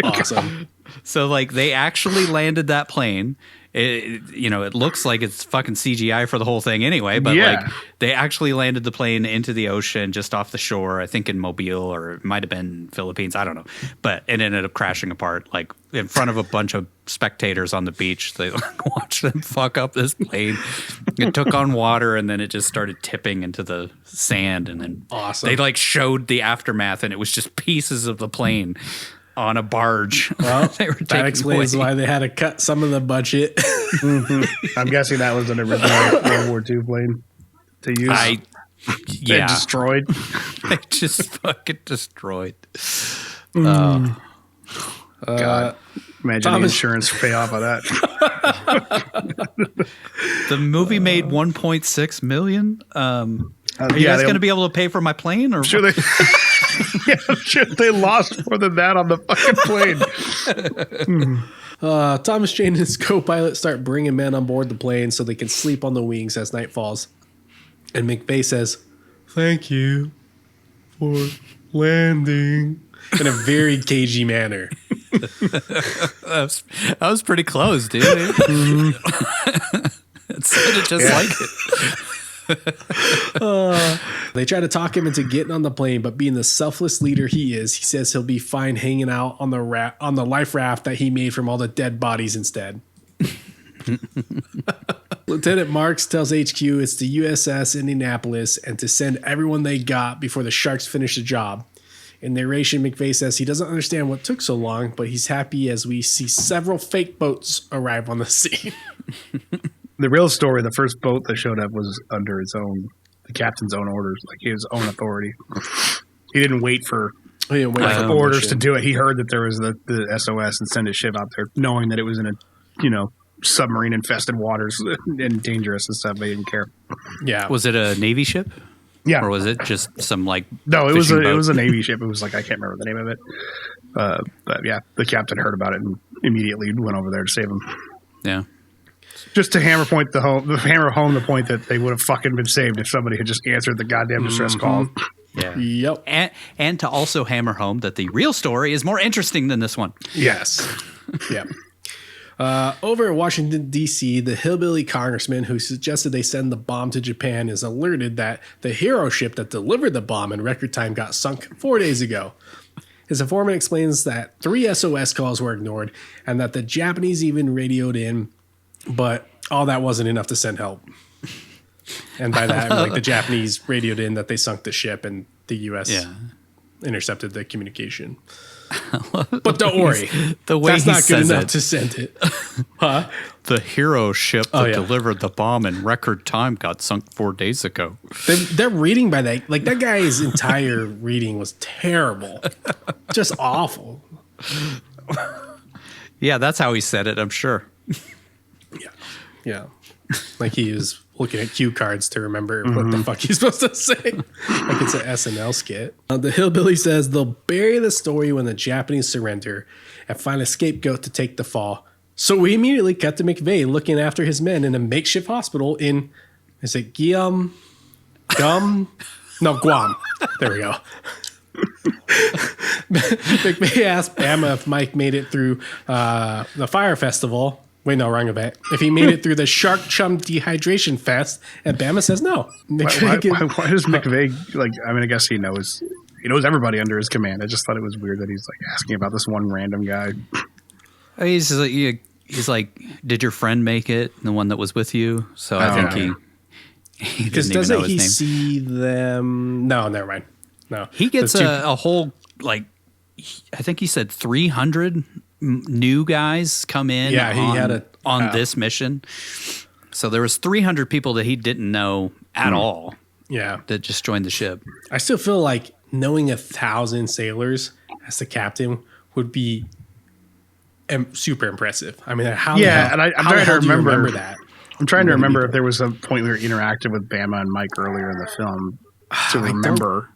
Awesome. So like they actually landed that plane. It looks like it's fucking CGI for the whole thing anyway, but like they actually landed the plane into the ocean just off the shore, I think in Mobile, or it might have been Philippines, I don't know. But it ended up crashing apart like in front of a bunch of spectators on the beach. They watched them fuck up this plane. It took on water and then it just started tipping into the sand, and then they like showed the aftermath, and it was just pieces of the plane on a barge. Well, that explains why they had to cut some of the budget. I'm guessing that was an original World War II plane to use. Yeah. Destroyed. They just fucking destroyed. God. Imagine the insurance payoff of that. The movie made $1.6 million. Are you guys going to be able to pay for my plane? Or sure I'm sure they lost more than that on the fucking plane. Thomas Jane and his co-pilot start bringing men on board the plane so they can sleep on the wings as night falls. And McVeigh says, "Thank you for landing," in a very cagey manner. That was pretty close, dude. It sounded just like it. They try to talk him into getting on the plane, but being the selfless leader he is, he says he'll be fine hanging out on the life raft that he made from all the dead bodies instead. Lieutenant Marks tells HQ it's the USS Indianapolis and to send everyone they got before the sharks finish the job. In narration, McVeigh says he doesn't understand what took so long, but he's happy as we see several fake boats arrive on the scene. The real story, the first boat that showed up was under the captain's own orders, like his own authority. He didn't wait for orders to do it. He heard that there was the SOS and sent his ship out there, knowing that it was in a, submarine infested waters and dangerous and stuff. They didn't care. Yeah. Was it a Navy ship? Yeah. Or was it just some No, it was a Navy ship. It was I can't remember the name of it. But yeah, the captain heard about it and immediately went over there to save him. Yeah. Just to hammer home the point that they would have fucking been saved if somebody had just answered the goddamn distress call. Yeah. Yep. And to also hammer home that the real story is more interesting than this one. Yes. Yeah. Over in Washington, D.C., the hillbilly congressman who suggested they send the bomb to Japan is alerted that the hero ship that delivered the bomb in record time got sunk 4 days ago. His informant explains that 3 SOS calls were ignored and that the Japanese even radioed in, but all that wasn't enough to send help. And by that, like the Japanese radioed in that they sunk the ship and the U.S. intercepted the communication. But don't worry, that's not good enough to send it. Huh? The hero ship that delivered the bomb in record time got sunk 4 days ago. They're reading by that. Like that guy's entire reading was terrible, just awful. Yeah, that's how he said it, I'm sure. Yeah. Like he is looking at cue cards to remember what the fuck he's supposed to say. Like it's an SNL skit. The hillbilly says they'll bury the story when the Japanese surrender and find a scapegoat to take the fall. So we immediately cut to McVeigh looking after his men in a makeshift hospital in, is it Guam? Guam? No, Guam. There we go. McVeigh asked Bama if Mike made it through the fire festival. Wait, no, wrong event. If he made it through the Shark Chum Dehydration Fest, and Bama says no. Why does McVeigh, like, I mean, I guess he knows everybody under his command. I just thought it was weird that he's, like, asking about this one random guy. He's like, did your friend make it? The one that was with you? So I think he because doesn't he see them? No, never mind. No. He gets a whole, like, I think he said 300 new guys come in on this mission. So there was 300 people that he didn't know at all. Yeah. That just joined the ship. I still feel like knowing 1,000 sailors as the captain would be super impressive. I mean, I'm trying to remember that. I'm trying to remember if there was a point we were interactive with Bama and Mike earlier in the film to remember.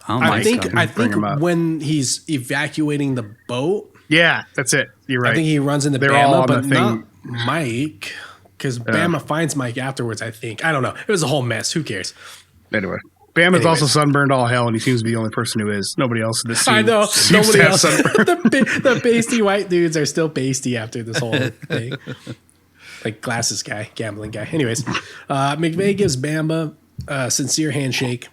I think when he's evacuating the boat. Yeah, that's it. You're right. I think he runs into Bama, but not Mike, because Bama finds Mike afterwards, I think. I don't know. It was a whole mess. Who cares? Anyway. Bama's also sunburned all hell, and he seems to be the only person who is. Nobody else in this scene. I know. Nobody else. The pasty white dudes are still pasty after this whole thing. Like glasses guy, gambling guy. Anyways, McVeigh gives Bama a sincere handshake.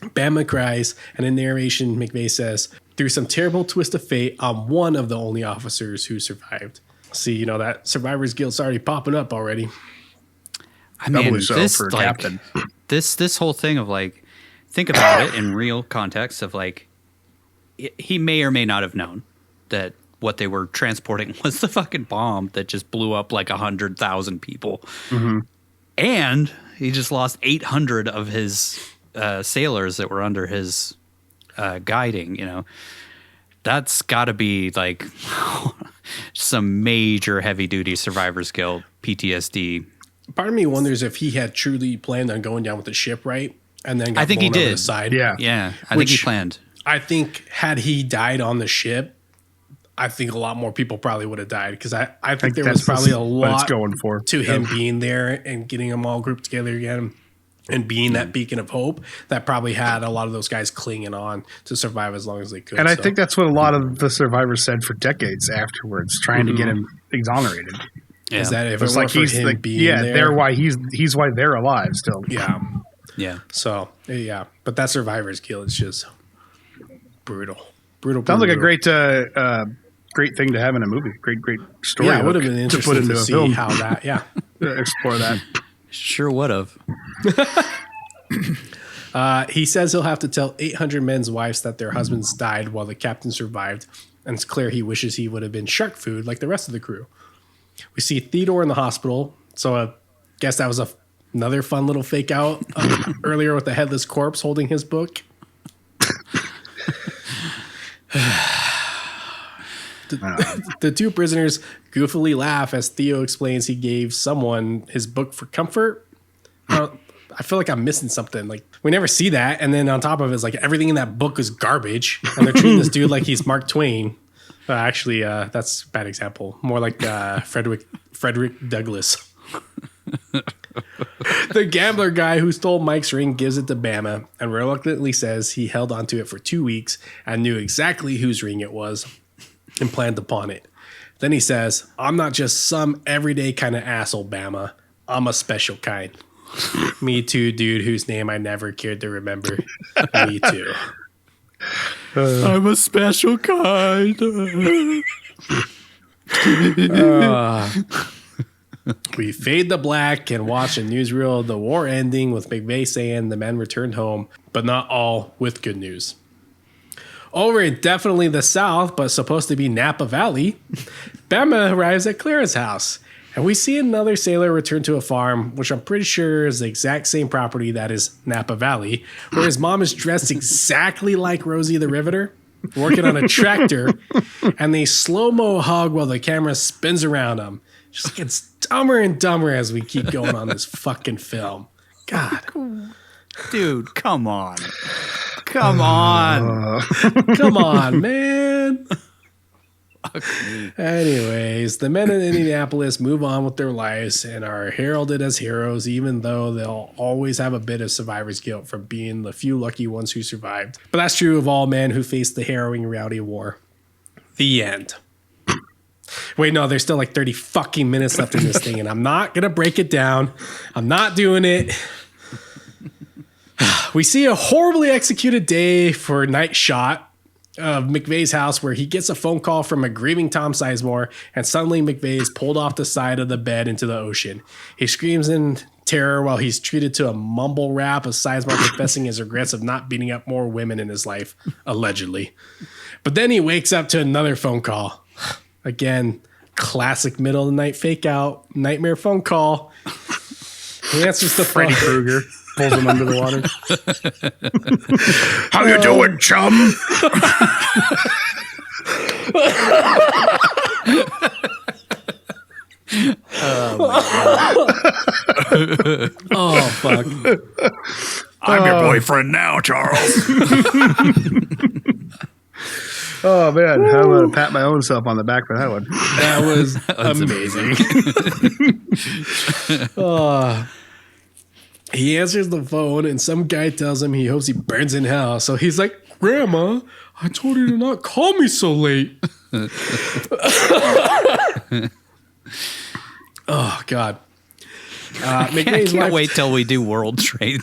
Bama cries, and in narration, McVeigh says, through some terrible twist of fate, I'm one of the only officers who survived. See, that survivor's guilt's already popping up already. I mean, this whole thing of like, think about it in real context of like, he may or may not have known that what they were transporting was the fucking bomb that just blew up like 100,000 people. Mm-hmm. And he just lost 800 of his sailors that were under his guiding, That's got to be like some major heavy duty survivor's guilt, PTSD. Part of me wonders if he had truly planned on going down with the ship, right? And then I think he did. Over the side. Yeah. I think he planned. I think had he died on the ship, I think a lot more people probably would have died because I think there was probably a lot to him being there and getting them all grouped together again and being that beacon of hope that probably had a lot of those guys clinging on to survive as long as they could. And I think that's what a lot of the survivors said for decades afterwards, trying to get him exonerated. Yeah. Is that if it like he's him being there? They're why he's why they're alive still. Yeah. So but that survivor's guilt is just brutal. Sounds like a great thing to have in a movie. Great story. Yeah, it would have been interesting to put into a film. How that. Explore that. Sure would have. He says he'll have to tell 800 men's wives that their husbands died while the captain survived, and it's clear he wishes he would have been shark food like the rest of the crew. We see Theodore in the hospital, so I guess that was another fun little fake out earlier with the headless corpse holding his book. The two prisoners goofily laugh as Theo explains he gave someone his book for comfort. I feel like I'm missing something. Like we never see that, and then on top of it is like everything in that book is garbage, and they're treating this dude like he's Mark Twain. Actually, that's a bad example. More like Frederick Douglass. The gambler guy who stole Mike's ring gives it to Bama and reluctantly says he held onto it for 2 weeks and knew exactly whose ring it was and planned upon it. Then he says, I'm not just some everyday kind of asshole, Bama. I'm a special kind. Me too, dude, whose name I never cared to remember. Me too. I'm a special kind. We fade to black and watch a newsreel of the war ending with McVeigh saying the men returned home, but not all with good news. Over in definitely the South, but supposed to be Napa Valley, Bama arrives at Clara's house. And we see another sailor return to a farm, which I'm pretty sure is the exact same property that is Napa Valley, where his mom is dressed exactly like Rosie the Riveter, working on a tractor, and they slow-mo hug while the camera spins around them. Just gets dumber and dumber as we keep going on this fucking film. God. Dude, come on. Come on. Come on, man. Anyways, the men in Indianapolis move on with their lives and are heralded as heroes, even though they'll always have a bit of survivor's guilt from being the few lucky ones who survived. But that's true of all men who faced the harrowing reality of war. The end. Wait, no, there's still like 30 fucking minutes left in this thing, and I'm not going to break it down. I'm not doing it. We see a horribly executed day for night shot of McVeigh's house where he gets a phone call from a grieving Tom Sizemore, and suddenly McVeigh is pulled off the side of the bed into the ocean. He screams in terror while he's treated to a mumble rap of Sizemore confessing his regrets of not beating up more women in his life, allegedly. But then he wakes up to another phone call. Again, classic middle of the night fake out, nightmare phone call. He answers the Freddy phone. Krueger pulls him under the water. How you doing, chum? Oh, fuck. I'm your boyfriend now, Charles. Oh, man. I'm going to pat my own self on the back for that one. That was amazing. He answers the phone and some guy tells him he hopes he burns in hell. So he's like, Grandma, I told you to not call me so late. Oh, God. I can't wait till we do World Trade.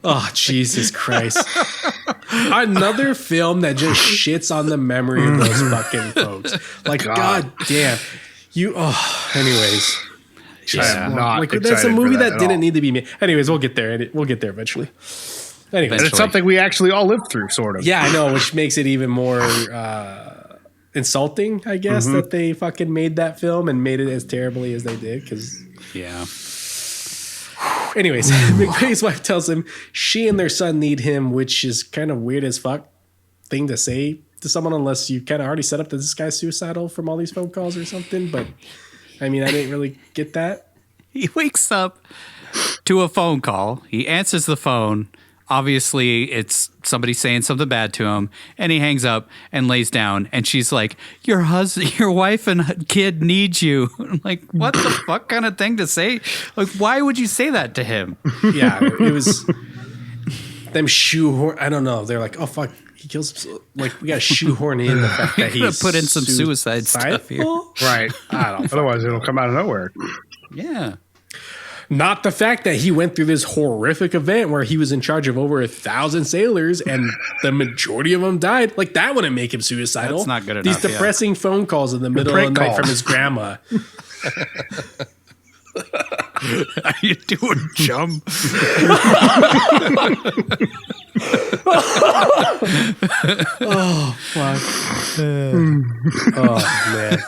Oh, Jesus Christ. Another film that just shits on the memory of those fucking folks. Like, God damn. Anyways. Not like, that's a excited movie for that at didn't all. need to be made. Anyways, we'll get there. We'll get there eventually. Anyways. And it's something we actually all lived through, sort of. Yeah, I know, which makes it even more insulting, I guess, that they fucking made that film and made it as terribly as they did. Because, Yeah. anyways, McVeigh's wife tells him she and their son need him, which is kind of weird as fuck thing to say to someone unless you kind of already set up that this guy's suicidal from all these phone calls or something. But I mean, I didn't really get that. He wakes up to a phone call. He answers the phone. Obviously, it's somebody saying something bad to him, and he hangs up and lays down. And she's like, "Your wife and kid need you." I'm like, what the fuck kind of thing to say? Like, why would you say that to him? Yeah, it was them shoehorn. I don't know. They're like, "Oh fuck, he kills." Like, we got to shoehorn in the fact that he's put in some suicide stuff here. Right. I don't. Otherwise, it'll come out of nowhere. Yeah. Not the fact that he went through this horrific event where he was in charge of over 1,000 sailors and the majority of them died. Like, that wouldn't make him suicidal. That's not good These enough, depressing phone calls in the middle of the prank night call. from his grandma. How you doing, chum? Oh, fuck. Oh, man.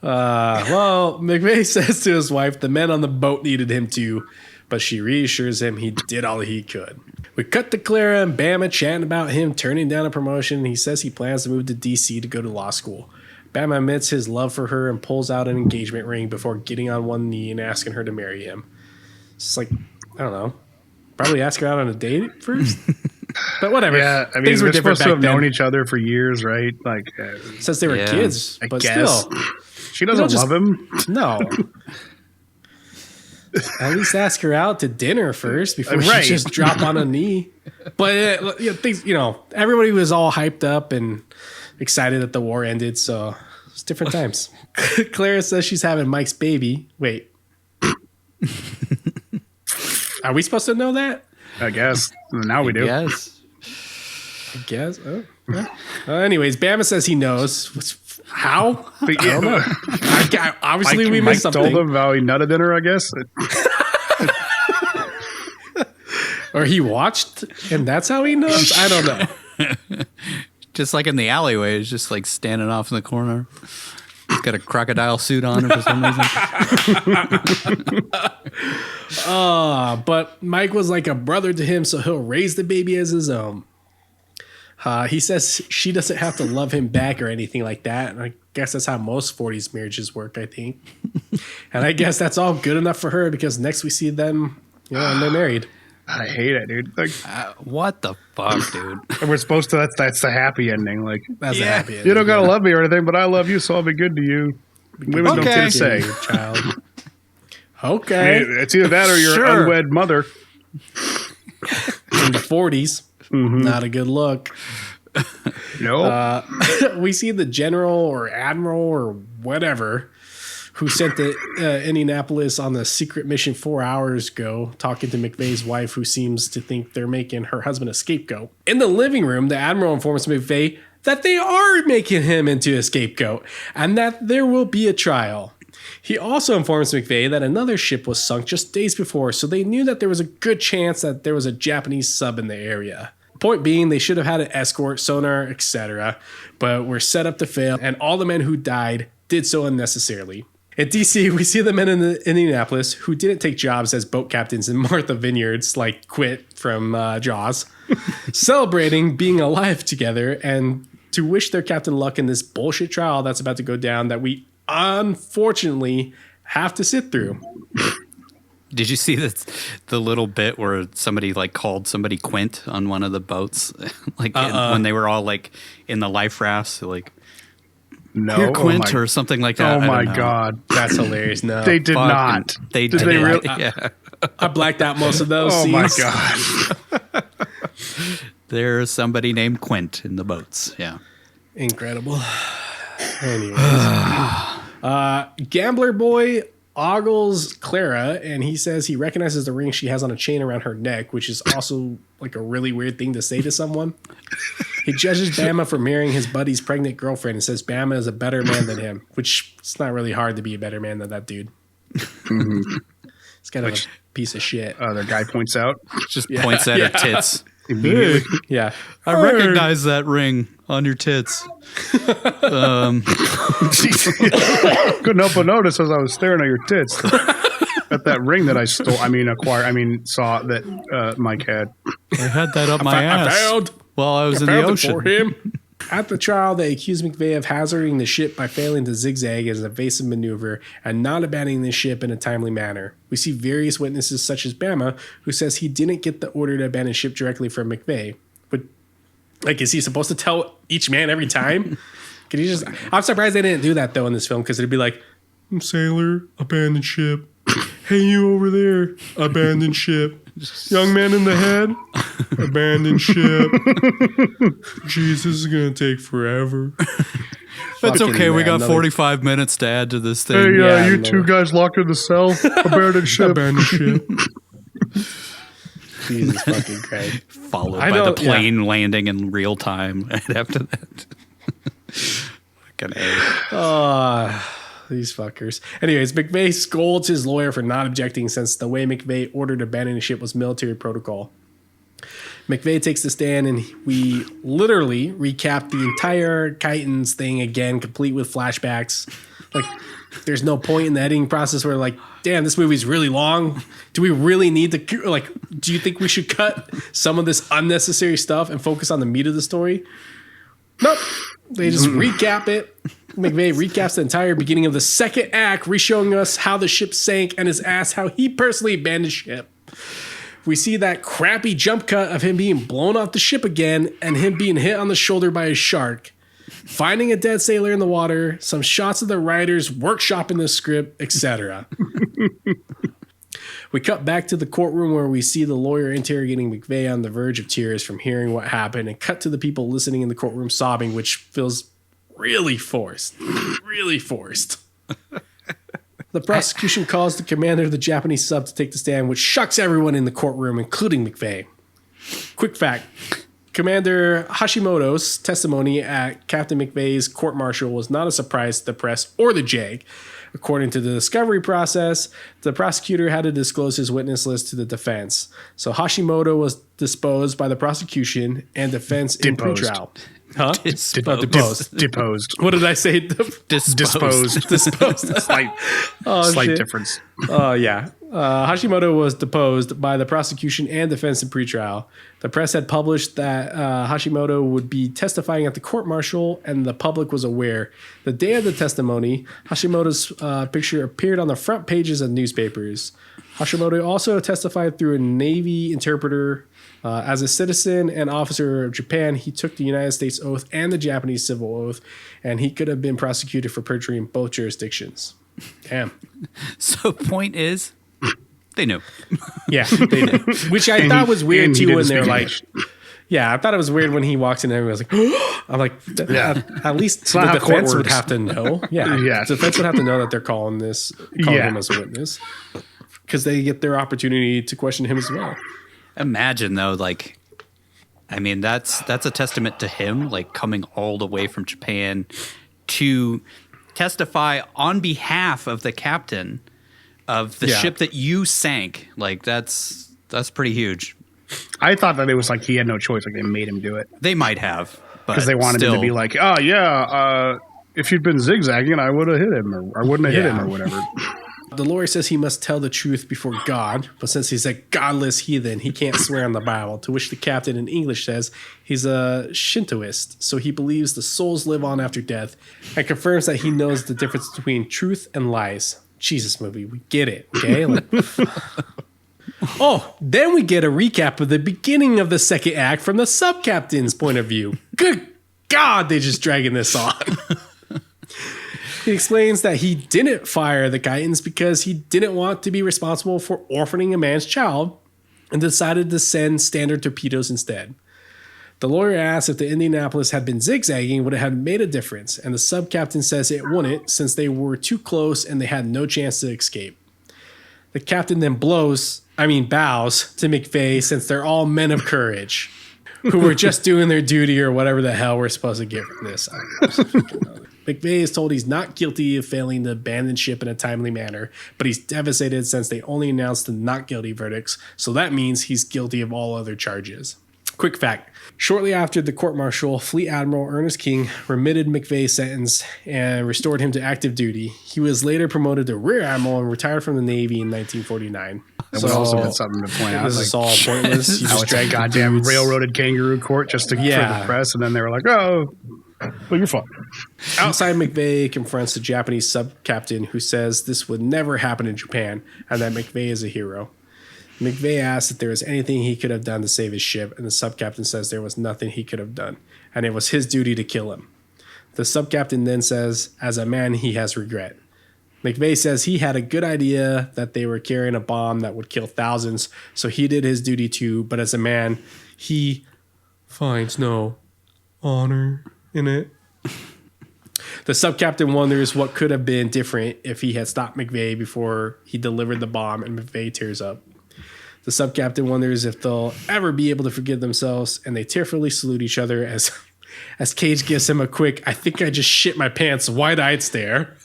Well, McVeigh says to his wife, the men on the boat needed him too, but she reassures him he did all he could. We cut to Clara and Bama chatting about him turning down a promotion. He says he plans to move to D.C. to go to law school. Bama admits his love for her and pulls out an engagement ring before getting on one knee and asking her to marry him. It's like, I don't know. Probably ask her out on a date first? But whatever. Yeah, I mean, Things were they're different supposed to have back then. known each other for years, right? Like, Since they were Yeah, kids, I but guess. still. She doesn't just- love him. No. At least ask her out to dinner first before Right. she just drop on a knee. But things, everybody was all hyped up, and excited that the war ended. So it's different times. Clara says she's having Mike's baby. Wait. Are we supposed to know that? I guess. Now we do. Yes. I guess. Oh, yeah. Anyways, Bama says he knows. How? I don't know. Obviously, we missed something. Told him how he nutted in her, I guess. Or he watched, and that's how he knows? I don't know. Just like in the alleyway, he's just like standing off in the corner. He's got a crocodile suit on for some reason. But Mike was like a brother to him, so he'll raise the baby as his own. He says she doesn't have to love him back or anything like that. And I guess that's how most 40s marriages work, I think. And I guess that's all good enough for her because next we see them, and they're married. I hate it, dude. Like, what the fuck, dude? And we're supposed to. That's the happy ending. Like, that's the happy ending. You don't gotta love me or anything, but I love you, so I'll be good to you. Women don't get to say, child. Okay, I mean, it's either that or your unwed mother. In the 40s, not a good look. No. We see the general or admiral or whatever who sent the Indianapolis on the secret mission 4 hours ago, talking to McVeigh's wife, who seems to think they're making her husband a scapegoat. In the living room, the admiral informs McVeigh that they are making him into a scapegoat and that there will be a trial. He also informs McVeigh that another ship was sunk just days before, so they knew that there was a good chance that there was a Japanese sub in the area. Point being, they should have had an escort, sonar, etc., but were set up to fail, and all the men who died did so unnecessarily. At DC, we see the men in Indianapolis who didn't take jobs as boat captains in Martha Vineyards, like Quint from Jaws, celebrating being alive together and to wish their captain luck in this bullshit trial that's about to go down that we unfortunately have to sit through. Did you see the little bit where somebody like called somebody Quint on one of the boats, like when they were all like in the life rafts, like here Quint or something like that? Oh my god, that's hilarious! No, they did not. They did. They really? Yeah, I blacked out most of those. Oh scenes. My god, there's somebody named Quint in the boats. Yeah, incredible. Anyways, Gambler Boy ogles Clara, and he says he recognizes the ring she has on a chain around her neck, which is also like a really weird thing to say to someone. He judges Bama for marrying his buddy's pregnant girlfriend and says Bama is a better man than him, which it's not really hard to be a better man than that dude. It's kind of a piece of shit. The guy points out. Just points at her tits. Immediately. Yeah. I recognize that ring on your tits. Couldn't help but notice as I was staring at your tits at that ring that I saw that Mike had. I had that up my ass while I was in the ocean. For him. At the trial, they accuse McVeigh of hazarding the ship by failing to zigzag as an evasive maneuver and not abandoning the ship in a timely manner. We see various witnesses, such as Bama, who says he didn't get the order to abandon ship directly from McVeigh. But, like, is he supposed to tell each man every time? Could he just? I'm surprised they didn't do that though in this film, because it'd be like, sailor, abandon ship. Hey, you over there, abandon ship. Young man in the head, abandon ship. Jesus is gonna take forever. That's okay. We got 45 minutes to add to this thing. Hey, you two guys locked in the cell. Abandon ship. Abandon ship. Jesus fucking Christ. Followed by the plane landing in real time right after that. Fucking A. These fuckers. Anyways, McVeigh scolds his lawyer for not objecting, since the way McVeigh ordered abandoning the ship was military protocol. McVeigh takes the stand, and we literally recap the entire Titans thing again, complete with flashbacks. Like, there's no point in the editing process where, like, damn, this movie's really long. Do we really need to, like, do you think we should cut some of this unnecessary stuff and focus on the meat of the story? Nope. They just recap it. McVeigh recaps the entire beginning of the second act, re-showing us how the ship sank and is asked how he personally abandoned ship. We see that crappy jump cut of him being blown off the ship again and him being hit on the shoulder by a shark. Finding a dead sailor in the water, some shots of the writers workshopping the script, etc. We cut back to the courtroom where we see the lawyer interrogating McVeigh on the verge of tears from hearing what happened, and cut to the people listening in the courtroom sobbing, which feels really forced. Really forced. The prosecution calls the commander of the Japanese sub to take the stand, which shocks everyone in the courtroom, including McVeigh. Quick fact. Commander Hashimoto's testimony at Captain McVeigh's court-martial was not a surprise to the press or the JAG. According to the discovery process, the prosecutor had to disclose his witness list to the defense. So Hashimoto was disposed by the prosecution and defense in pretrial. Huh? Deposed. What did I say? Disposed. Disposed. Slight difference. Oh, yeah. Hashimoto was deposed by the prosecution and defense in pretrial. The press had published that Hashimoto would be testifying at the court-martial, and the public was aware. The day of the testimony, Hashimoto's picture appeared on the front pages of newspapers. Hashimoto also testified through a Navy interpreter. As a citizen and officer of Japan, he took the United States oath and the Japanese civil oath, and he could have been prosecuted for perjury in both jurisdictions. Damn. So point is, they knew. Yeah, they knew. Which I thought was weird too when they're like, yeah, I thought it was weird when he walks in and everyone's like, I'm like, at least the defense would have to know. Yeah, Yeah. The defense would have to know that they're calling him as a witness because they get their opportunity to question him as well. Imagine though, like, I mean, that's a testament to him, like coming all the way from Japan to testify on behalf of the captain of the ship that you sank. Like that's pretty huge. I thought that it was like he had no choice. Like they made him do it. They might have, because they wanted him to be like, oh yeah, if you'd been zigzagging, I would have hit him, or I wouldn't have hit him, or whatever. The lawyer says he must tell the truth before God, but since he's a godless heathen, he can't swear on the Bible, to which the captain in English says he's a Shintoist, so he believes the souls live on after death, and confirms that he knows the difference between truth and lies. Jesus, movie, we get it, okay? Like, then we get a recap of the beginning of the second act from the sub-captain's point of view. Good God, they just dragging this on. He explains that he didn't fire the Quintans because he didn't want to be responsible for orphaning a man's child and decided to send standard torpedoes instead. The lawyer asks if the Indianapolis had been zigzagging, would it have made a difference? And the sub-captain says it wouldn't, since they were too close and they had no chance to escape. The captain then bows to McVeigh, since they're all men of courage who were just doing their duty or whatever the hell we're supposed to get from this. McVeigh is told he's not guilty of failing to abandon ship in a timely manner, but he's devastated since they only announced the not guilty verdicts, so that means he's guilty of all other charges. Quick fact. Shortly after the court-martial, Fleet Admiral Ernest King remitted McVeigh's sentence and restored him to active duty. He was later promoted to Rear Admiral and retired from the Navy in 1949. That would also been something to point out. This is all pointless. You just drag goddamn railroaded kangaroo court just to for the press, and then they were like, oh, well, you're fine. Outside, McVeigh confronts the Japanese sub-captain who says this would never happen in Japan and that McVeigh is a hero. McVeigh asks if there was anything he could have done to save his ship, and the sub-captain says there was nothing he could have done, and it was his duty to kill him. The sub-captain then says, as a man, he has regret. McVeigh says he had a good idea that they were carrying a bomb that would kill thousands, so he did his duty too, but as a man, he finds no honor in it. The sub-captain wonders what could have been different if he had stopped McVeigh before he delivered the bomb, and McVeigh tears up. The sub-captain wonders if they'll ever be able to forgive themselves, and they tearfully salute each other as Cage gives him a quick, I think I just shit my pants, wide-eyed stare.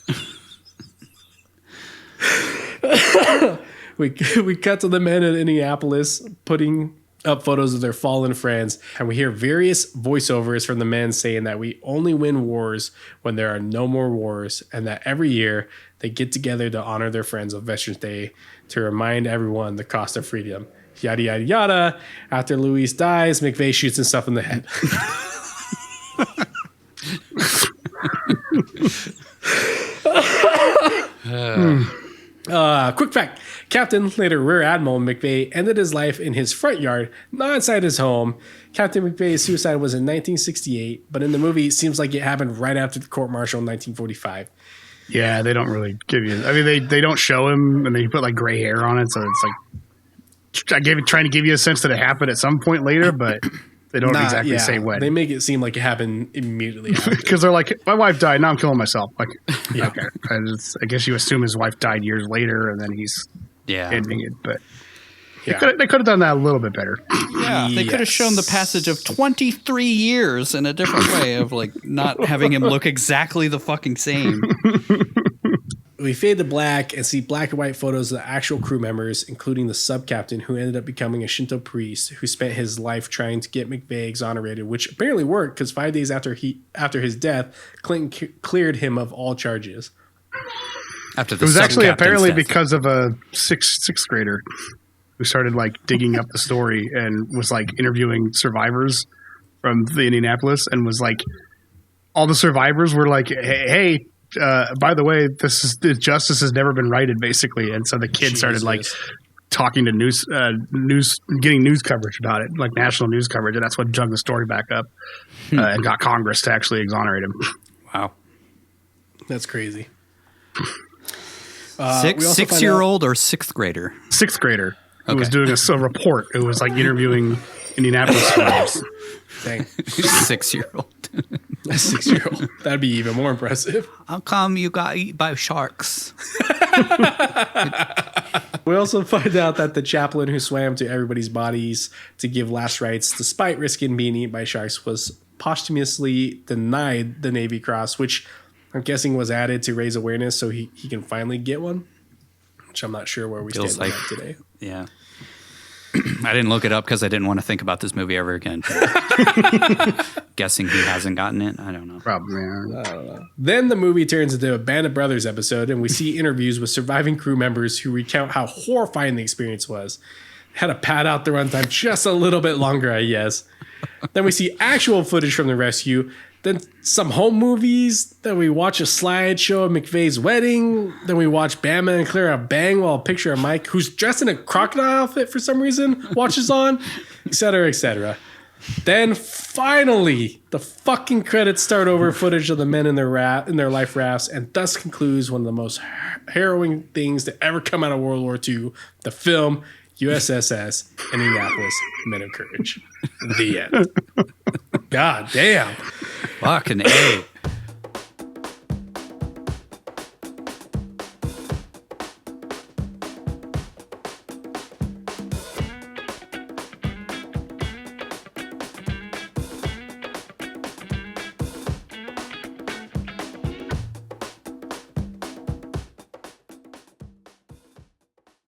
We cut to the men in Indianapolis putting up photos of their fallen friends, and we hear various voiceovers from the men saying that we only win wars when there are no more wars, and that every year they get together to honor their friends on Veterans Day to remind everyone the cost of freedom. Yada, yada, yada. After Louis dies, McVeigh shoots himself in the head. Quick fact. Captain, later Rear Admiral McVeigh, ended his life in his front yard, not inside his home. Captain McVeigh's suicide was in 1968, but in the movie, it seems like it happened right after the court-martial in 1945. Yeah, they don't really give you... I mean, they don't show him, and they put, like, gray hair on it, so it's like... trying to give you a sense that it happened at some point later, but They don't exactly say when. They make it seem like it happened immediately after. Because they're like, my wife died, now I'm killing myself. Like, okay. I guess you assume his wife died years later, and then he's ending it. But they could have done that a little bit better. Yeah, they could have shown the passage of 23 years in a different way of like not having him look exactly the fucking same. We fade to black and see black and white photos of the actual crew members, including the sub-captain who ended up becoming a Shinto priest who spent his life trying to get McVeigh exonerated, which apparently worked because 5 days after his death, Clinton cleared him of all charges. It was actually apparently because of a sixth grader who started like digging up the story and was like interviewing survivors from the Indianapolis, and was like, all the survivors were like, hey, by the way, the justice has never been righted, basically. And so the kid started like talking to news, getting news coverage about it, like national news coverage. And that's what jumped the story back up and got Congress to actually exonerate him. Wow. That's crazy. 6-year-old or sixth grader? Sixth grader. Who was doing a report. It was like interviewing Indianapolis survivors. Dang. 6-year-old. A 6-year-old. That'd be even more impressive. How come you got eaten by sharks? We also find out that the chaplain who swam to everybody's bodies to give last rites, despite risking being eaten by sharks, was posthumously denied the Navy Cross, which I'm guessing was added to raise awareness so he can finally get one, which I'm not sure where we stand on that today. Yeah. I didn't look it up because I didn't want to think about this movie ever again. Guessing he hasn't gotten it. I don't know. Probably. Yeah. I don't know. Then the movie turns into a Band of Brothers episode, and we see interviews with surviving crew members who recount how horrifying the experience was. Had to pad out the runtime just a little bit longer, I guess. Then we see actual footage from the rescue. Then some home movies. Then we watch a slideshow of McVeigh's wedding. Then we watch Bama and Clara bang while a picture of Mike, who's dressed in a crocodile outfit for some reason, watches on, etc., etc. Then finally, the fucking credits start over footage of the men in their life rafts, and thus concludes one of the most harrowing things to ever come out of World War II, the film U.S.S. Indianapolis, Men of Courage. The end. God damn. Fucking A.